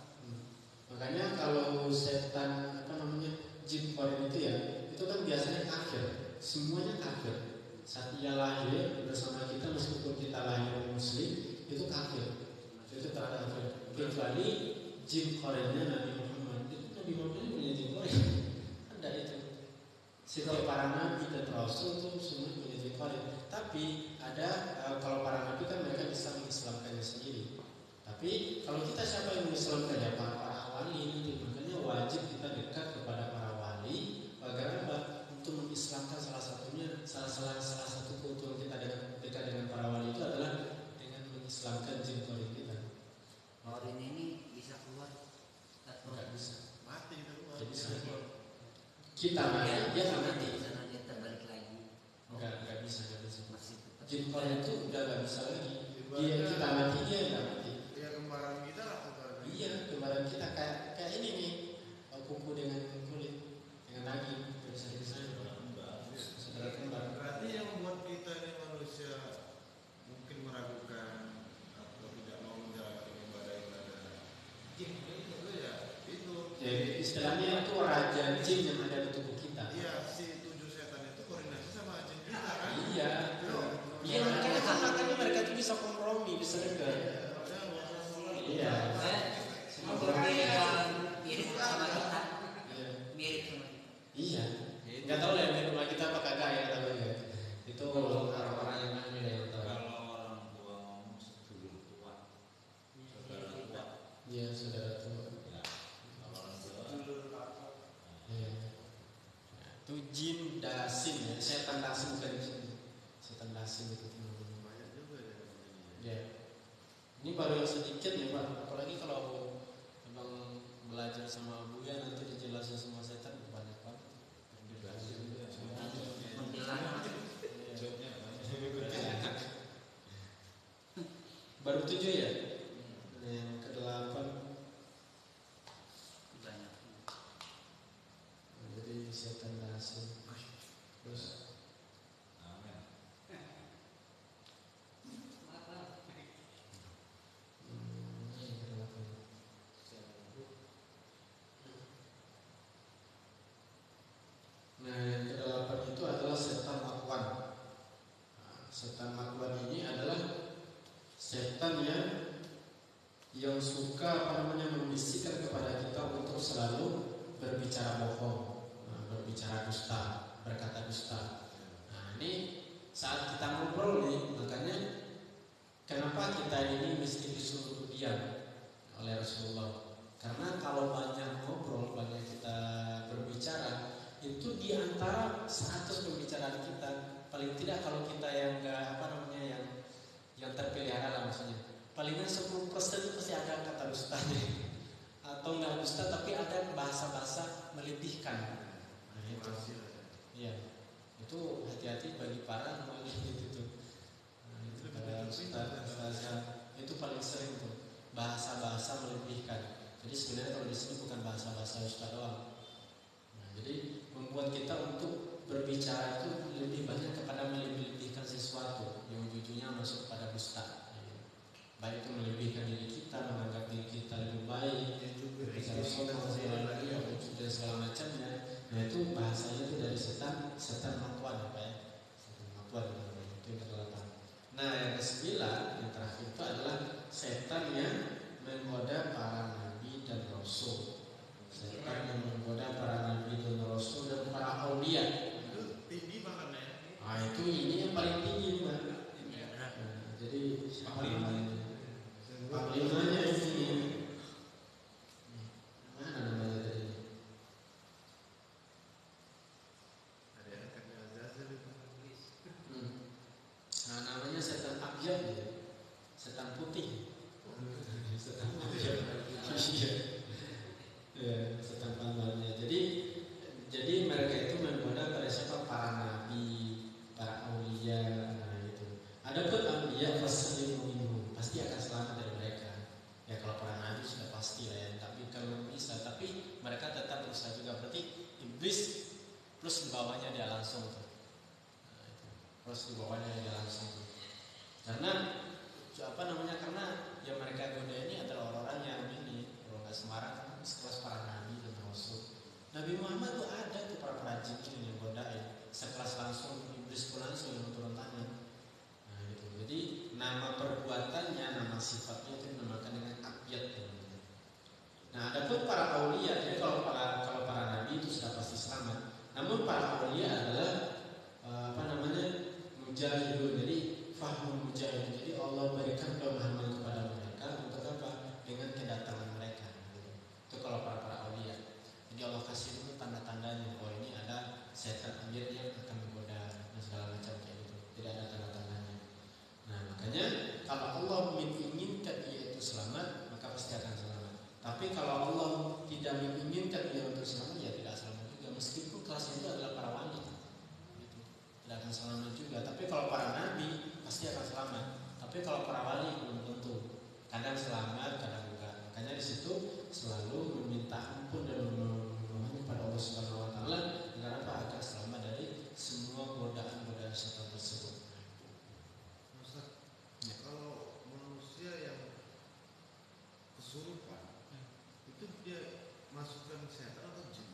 Speaker 1: Makanya kalau setan jin korin itu ya, itu kan biasanya kafir, semuanya kafir. Saat ia lahir bersama kita meskipun kita lahir muslim itu kafir, itu terhadap kafir. Kecuali jin korinnya Nabi Muhammad. Itu Nabi Muhammad punya jin korin, ada itu. Setiap para nabi dan rasul itu semua punya jin korin. Tapi ada kalau para nabi kan mereka bisa mengislamkannya sendiri. Tapi kalau kita siapa yang mengislamkannya para wali itu, makanya wajib kita dekat kepada para wali agar apa? Untuk mengislamkan salah satu keuntungan kita dekat dengan para wali itu adalah dengan mengislamkan jin korin kita.
Speaker 4: Korin ini bisa keluar atau
Speaker 1: Enggak bisa.
Speaker 2: Mati kita keluar.
Speaker 1: Jadi kita mati, dia nggak mati.
Speaker 4: sana dia terbalik lagi.
Speaker 1: Enggak bisa.
Speaker 4: Masih tetap.
Speaker 1: Jin korin itu udah nggak bisa lagi. Kita mati dia nggak mati.
Speaker 2: Ya kembaran kita lah kembaran.
Speaker 1: Iya, kemarin kita kayak ini nih, kuku dengan kulit, dengan daging, bisa saudara kembar.
Speaker 2: Berarti yang membuat kita ini manusia mungkin meragukan atau tidak mau menjalankan ibadah-ibadah jin itu ya itu.
Speaker 1: Jadi istilahnya itu raja jin yang ada di tubuh kita.
Speaker 2: Iya, si 7 setan itu koordinasi sama jin kita kan?
Speaker 1: Iya. Iya, makanya mereka itu bisa kompromi, bisa dekat. Iya.
Speaker 4: Seperti yang mirip sama kita.
Speaker 1: Iya.
Speaker 4: Mirip sama kita.
Speaker 1: Iya. Nggak tahu lah di rumah kita apa kagak ya namanya. Itu orang-orang yang ahli yang tahu.
Speaker 3: Kalau orang tua ngomong sedulur tua, saudara tua.
Speaker 1: Iya, saudara tua.
Speaker 3: Ya. Kalau orang tua.
Speaker 1: Iya. Itu jin dasim ya, setan dasim bukan jin. Setan dasim itu namanya.
Speaker 2: Banyak juga ya.
Speaker 1: Ya. Ini baru yang sedikit ya Pak. Apalagi kalau memang belajar sama Abu ya nanti dijelasin semua setan banyak banget. Baru 7 ya? Yang ke-8.
Speaker 4: Banyak.
Speaker 1: Jadi setan dasim. Terus
Speaker 3: Amin.
Speaker 1: selalu berbicara bohong, berbicara dusta, berkata dusta. Nah, ini saat kita ngobrol nih, makanya kenapa kita ini mesti disuruh diam oleh Rasulullah? Karena kalau banyak ngobrol, banyak kita berbicara, itu diantara 100 pembicaraan kita, paling tidak kalau kita yang yang terpelihara lah maksudnya, palingan 10% itu pasti ada kata dustanya, atau nggak dusta tapi ada bahasa-bahasa melebihkan. Nah, itu, iya, itu hati-hati bagi para muallim itu. Nah, itu ustaz itu paling sering tuh bahasa-bahasa melebihkan. Jadi sebenarnya kalau di sini bukan bahasa-bahasa ustaz doang. Nah, jadi membuat kita untuk berbicara itu lebih banyak kepada melebihkan sesuatu yang ujung-ujungnya masuk pada dusta. Baik itu melebihkan diri kita, menganggap diri kita lebih baik, bicara sombong dan segala macamnya. Nah, itu bahasanya itu dari setan matwan, apa ya? Setan matwan itu yang ke-8. Nah, yang ke-9 yang terakhir itu adalah setan yang menggoda para nabi dan rasul. Setan yang menggoda para nabi dan rasul dan para aulia.
Speaker 2: Itu tinggi makanya.
Speaker 1: Ah, itu ini yang paling tinggi, Pak. Jadi panglimanya ini mana namanya tadi?
Speaker 2: Ada yang kena Azazil itu.
Speaker 1: Nah, namanya setan abyad ya. Setan putih. Setan abyad. Iya. Ya, setan panglimanya. Jadi mereka itu menggoda pada siapa? Para nabi, para aulia, nah itu. Adapun aulia faslimu minhum, pasti akan selamat dari mereka. Ya kalau para nabi sudah pasti lah ya, tapi kalau bisa, tapi mereka tetap berusaha juga. Berarti iblis plus di bawahnya dia langsung tuh. Nah, itu. Plus di bawahnya dia langsung tuh. Karena karena yang mereka goda ini adalah orang-orang yang ini, kalau nggak sembarang kan sekelas para nabi dan rasul. Nabi Muhammad tuh ada tuh para jin yang godain, sekelas langsung iblis pun langsung yang turun tangan. Nah itu. Jadi nama perbuatannya, nama sifatnya itu dinamakan dengan abyad. Nah, adapun para aulia, jadi kalau para nabi itu sudah pasti selamat. Namun para aulia adalah mujahidun. Jadi fahmun mujahidun. Jadi Allah berikan pemahaman kepada mereka untuk apa? Dengan kedatangan mereka. Itu kalau para aulia. Jadi Allah kasih dulu tanda-tandanya. Oh, ini ada setan abyad yang akan menggoda dan segala macam kayak gitu. Tidak ada tanda-tandanya. Nah, makanya kalau Allah menginginkan dia itu selamat, maka pasti akan selamat. Tapi kalau Allah tidak menginginkan dia untuk selamat, ya tidak selamat juga. Meskipun kelas itu adalah para wali, gitu. Tidak akan selamat juga. Tapi kalau para nabi pasti akan selamat. Tapi kalau para wali belum tentu. Kadang selamat, kadang enggak. Makanya di situ selalu meminta ampun dan memohon kepada Allah Subhanahu Wa Taala agar apa? Agar selamat dari semua godaan-godaan setan tersebut.
Speaker 2: Ustaz, kalau manusia yang kesurupan itu dia masukkan setan atau jin?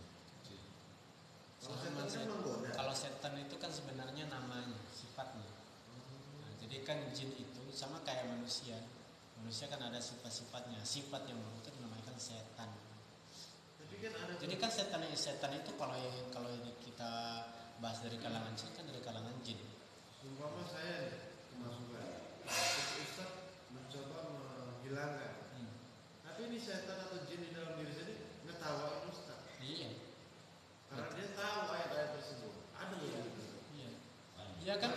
Speaker 2: Kalau setan kan menggoda.
Speaker 1: Kalau setan itu kan sebenarnya namanya, sifatnya. Nah, jadi kan jin itu sama kayak manusia. Manusia kan ada sifat-sifatnya. Sifat yang itu dinamakan setan.
Speaker 2: Tapi kan ada.
Speaker 1: Jadi kan setan itu kalau ini kita bahas dari kalangan jin kan dari kalangan jin.
Speaker 2: Umpama saya kemasukan, terus Ustaz mencoba menghilangkan. Tapi ini setan atau jin di dalam diri saya ngetawain Ustaz.
Speaker 1: Iya.
Speaker 2: Karena dia tahu ayat-ayat tersebut. Ada
Speaker 1: Iya.
Speaker 2: begitu.
Speaker 1: Iya. Iya kan?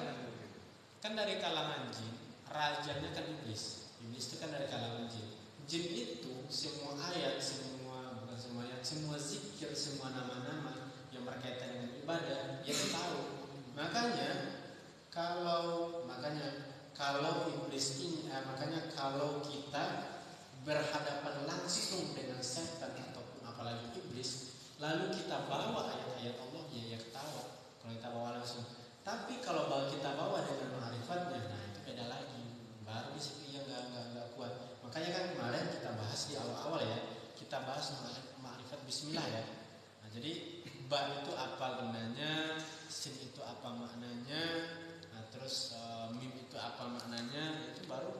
Speaker 1: Kan dari kalangan jin, rajanya kan iblis. Iblis itu kan dari kalangan jin. Jin itu semua ayat, semua zikir, semua nama-nama yang berkaitan dengan ibadah, dia tahu. Makanya kalau iblis ini, makanya kalau kita berhadapan langsung dengan setan ataupun apalagi iblis, lalu kita bawa ayat-ayat Allah, ya ketawa. Kalau kita bawa langsung. Tapi kalau kita bawa dengan ma'rifatnya, nah itu beda lagi. Baru di situ yang nggak kuat. Makanya kan kemarin kita bahas di awal-awal ya, kita bahas ma'rifat Bismillah ya. Nah, jadi ba itu apa gunanya, sin itu apa maknanya, nah, terus mim itu apa maknanya, itu baru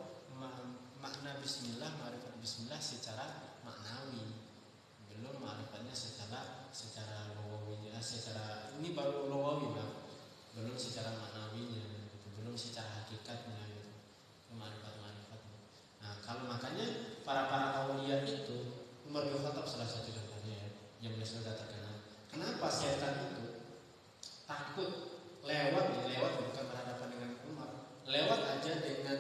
Speaker 1: makna Bismillah, ma'rifat Bismillah secara maknawi. Belum ma'rifat tinggi baru lugawi Bang. Belum secara maknawinya gitu. Belum secara hakikatnya gitu. Ma'rifat-ma'rifatnya. Nah, kalau makanya para aulia itu Umar bin Khattab salah satu contohnya ya, yang sudah terkenal. Kenapa setan itu takut lewat bukan berhadapan dengan Umar, lewat aja dengan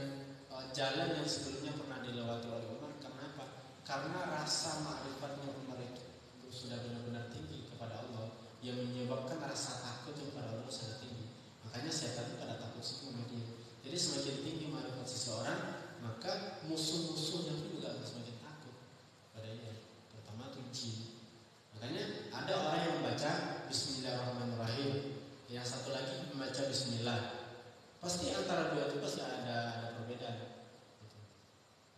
Speaker 1: jalan yang sebelumnya pernah dilewati oleh Umar. Kenapa? Karena rasa ma'rifatnya Umar itu sudah benar-benar tinggi kepada Allah, yang menyebabkan rasa takut kepada Allah sangat tinggi. Makanya setan pada takut sama dia. Jadi semakin tinggi ma'rifat seseorang, maka musuh-musuhnya pun juga semakin takut pada dia. Pertama itu jin. Makanya ada orang yang membaca Bismillahirrahmanirrahim, yang satu lagi membaca Bismillah. Pasti antara dua itu pasti ada perbedaan.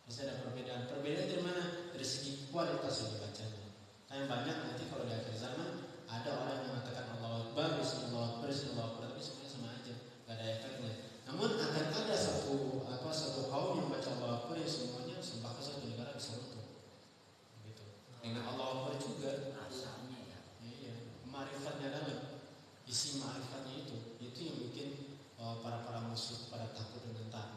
Speaker 1: Pasti ada perbedaan. Perbedaan dari mana? Dari segi kualitas yang dibacanya. Yang banyak nanti kalau di akhir zaman ada orang yang mengatakan Allahu Akbar, Bismillah, Bismillah, tapi semuanya sama aja, gak ada efeknya. Namun akan ada satu kaum yang baca Allahu Akbar yang semuanya sembah ke satu negara bisa runtuh. Gitu. Dengan Allahu Akbar juga
Speaker 4: rasanya ya.
Speaker 1: Iya, ma'rifatnya dalam. Isi ma'rifatnya itu yang bikin para musuh pada takut dan gentar.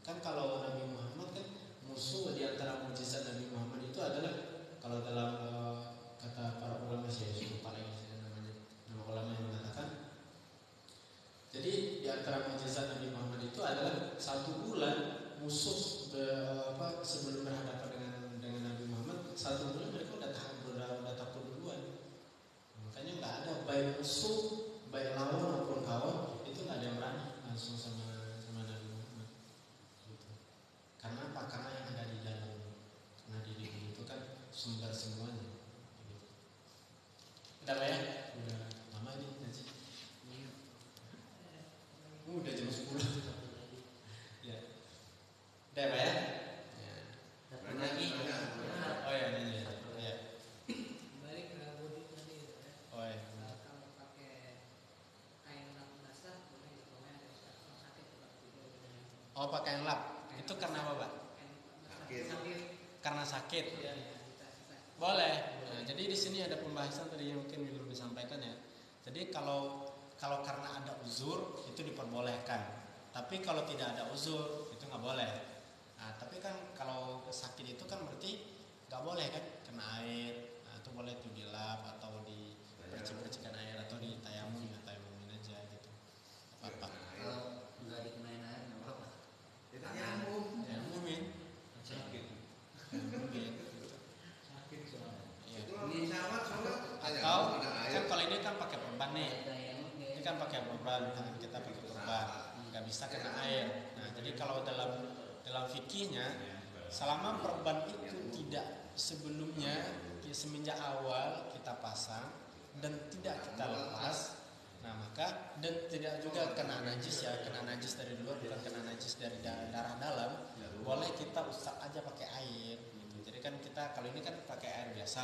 Speaker 1: Kan kalau Nabi Muhammad kan musuh di antara mukjizat Nabi Muhammad itu adalah kalau dalam kata para ulama saya lupa lagi namanya, nama ulama yang mengatakan, jadi di antara mukjizat Nabi Muhammad itu adalah 1 bulan musuh sebelum berhadapan dengan Nabi Muhammad, 1 bulan mereka udah takut duluan. Makanya nggak ada baik musuh, baik lawan maupun kawan itu nggak ada yang berani langsung sama Nabi Muhammad. Gitu. Karena apa? Karena yang ada di dalam, karena di diri itu kan sumber semuanya. Gitu. Udah Pak ya? Udah lama ini ngaji. Udah jam 10. Ya. Udah Pak ya? Ya.
Speaker 4: Lagi.
Speaker 1: Oh ya ini ya. Ya.
Speaker 5: Balik ke body tadi ya.
Speaker 1: Oh ya.
Speaker 5: Kalau pakai kain lap basah boleh dikomel sakit
Speaker 1: Oh pakai yang lap. Itu karena apa Pak?
Speaker 5: sakit.
Speaker 1: Karena sakit.
Speaker 5: Ya.
Speaker 1: Boleh. Nah, jadi di sini ada pembahasan tadi yang mungkin belum disampaikan ya. Jadi kalau karena ada uzur itu diperbolehkan. Tapi kalau tidak ada uzur itu nggak boleh. Nah, tapi kan kalau sakit itu kan berarti nggak boleh kan kena air. Nah, itu boleh tuh dilap atau dipercik-percikan air atau ditayamumin aja gitu. Apa?
Speaker 4: Kalau nggak dikenain air nggak apa-apa.
Speaker 1: Tayamumin.
Speaker 2: Sakit.
Speaker 1: Tayamumin.
Speaker 2: Sakit soalnya.
Speaker 1: Iya.
Speaker 2: Ini sama soalnya.
Speaker 1: Atau kan kalau ini kan pakai perban nih.
Speaker 4: Kayak
Speaker 1: Ini kan pakai perban, tangan kita pakai perban, nggak bisa kena air. Nah, jadi kalau dalam fikihnya, selama perban itu tidak sebelumnya, ya semenjak awal kita pasang dan tidak kita lepas, nah maka dan tidak juga kena najis ya, kena najis dari luar bukan kena najis dari darah dalam, boleh kita usap aja pakai air. Gitu. Jadi kan kita kalau ini kan pakai air biasa,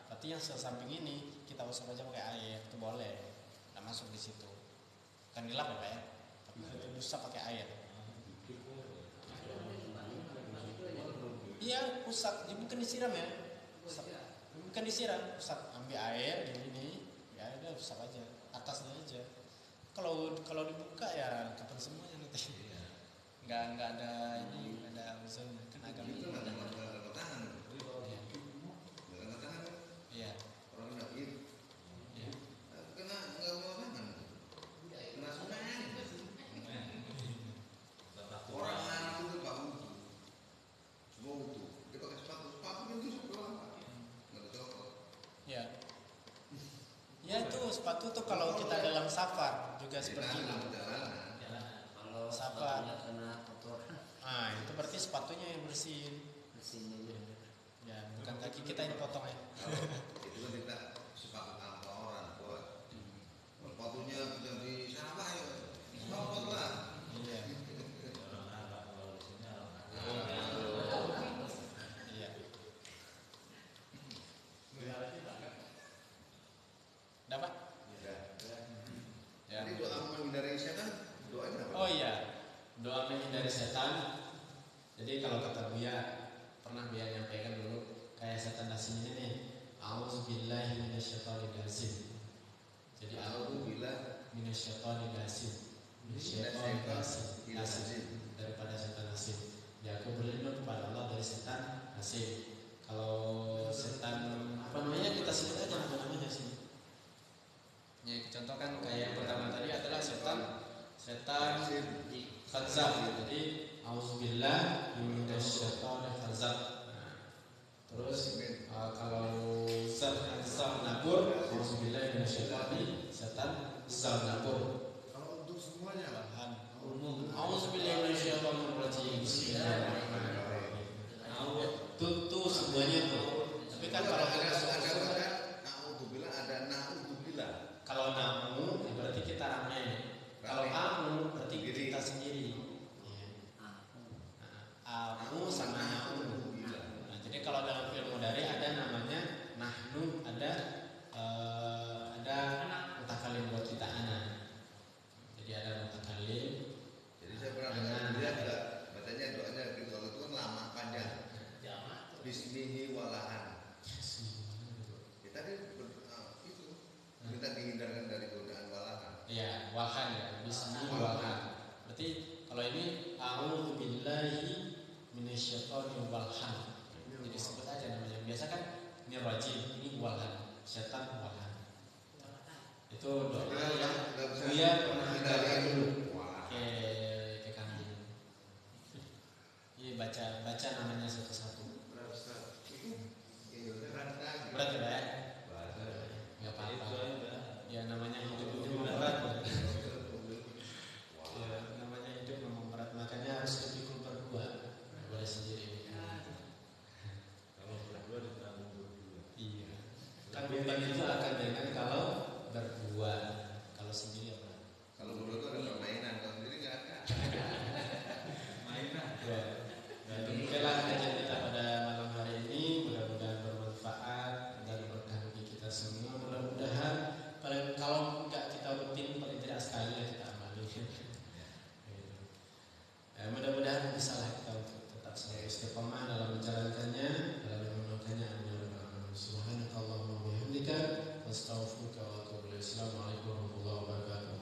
Speaker 1: berarti yang samping ini kita usap aja pakai air itu boleh. Masuk di situ kan dilap ya Pak ya, tapi itu usap pakai air. Iya usap, jadi bukan disiram ya, usap. Bukan disiram, usap ambil air gini ya udah usap aja atasnya aja. Kalau dibuka ya kapan semuanya nanti, nggak ada ini, nggak ada uzurnya kan agak
Speaker 2: Itu nggak ada tangan.
Speaker 1: iya
Speaker 2: Orang nggak gitu.
Speaker 1: iya.
Speaker 2: Kena nggak mau tangan. Kena sungai. Orang Arab itu Pak Utu. Semua Utu. Dia pakai sepatu kan itu doang. Nggak ada coklat.
Speaker 1: Ya. Ya itu sepatu tuh kalau kita dalam safar juga seperti itu.
Speaker 2: Perjalanan.
Speaker 4: kalau
Speaker 1: Sapa.
Speaker 4: sepatunya kena kotoran
Speaker 1: Ah itu berarti sepatunya yang bersih.
Speaker 4: bersihnya juga.
Speaker 1: Ya bukan kaki kita yang potong ya.
Speaker 2: Kalau itu kan kita sepakat tanpa orang. Wah, sepatunya jadi siapa ya? Copot lah.
Speaker 1: Iya. Iya. Dapat? Ya.
Speaker 2: Jadi doa menghindari setan, doanya apa?
Speaker 1: Oh iya, doa menghindari setan. Jadi kalau kata Buya, pernah Buya nyampaikan dulu kayak setan dasing ini nih. A'udzubillahi minasyaitonirrajim. Jadi
Speaker 2: A'udzubillah
Speaker 1: minasyaitonir rajim. Daripada setan asin. Ya, aku berlindung kepada Allah dari setan asin. Kalau setan apa namanya kita sebut aja apa namanya sih? Ya, contoh kan kayak yang pertama tadi adalah setan khazab. Jadi auzubillah minasyaitonir khazab. Terus kalau zat nabur, auzubillah minasyaitonir setan zat nabur.
Speaker 2: Kalau untuk semuanya lah.
Speaker 1: Umum. Auzubillahi minasyaitonir rajim. Bismillahirrahmanirrahim. Tuh semuanya tuh. Tapi kan kalau kita
Speaker 2: na'udzubillah ada na'udzubillah.
Speaker 1: kalau namu berarti kita ramai. Kalau amu berarti kita sendiri. Amu sama namu. Nah, jadi kalau dalam fi'il mudhari ada namanya nahnu, ada mutakalim buat kita ana. Jadi ada mutakalim.
Speaker 2: Jadi saya pernah lihat bacanya doanya gitu, kalau itu kan lama panjang. Bismihi walahan. Kita itu kita dihindarkan dari godaan walahan.
Speaker 1: Iya, wahan ya, bismi wahan. Berarti kalau ini a'udzubillahi minasyaitonir walhan. Jadi sebut aja namanya. Biasa kan ini rajim, ini walhan, setan walhan. Itu doa yang Buya pernah ajarkan dulu. Ke kami. Ini baca namanya satu-satu. Berat ya, Pak? Enggak apa-apa. Ya namanya hidup itu memang berat. Ya, namanya hidup memang berat, makanya harus dipikul berdua. Enggak boleh sendiri.
Speaker 2: Kalau berdua ditanggung berdua.
Speaker 1: Iya. Kan beban itu akan ringan kalau berdua. Kalau sendiri apa?
Speaker 2: Kalau berdua itu ada permainan, kalau sendiri nggak ada.
Speaker 3: Mainan.
Speaker 1: Ya. Dan demikianlah kajian kita pada malam hari ini. Mudah-mudahan bermanfaat dan berkah bagi kita semua. Mudah-mudahan kalau nggak kita rutin paling tidak sekali lah kita amali. Mudah-mudahan bisa lah kita untuk tetap selalu istiqomah dalam menjalankannya, dalam memenuhikannya. Amin. Subhanakallahumma wa bihamdika astaghfiruka wa atubu ilaik. Assalamualaikum warahmatullahi wabarakatuh.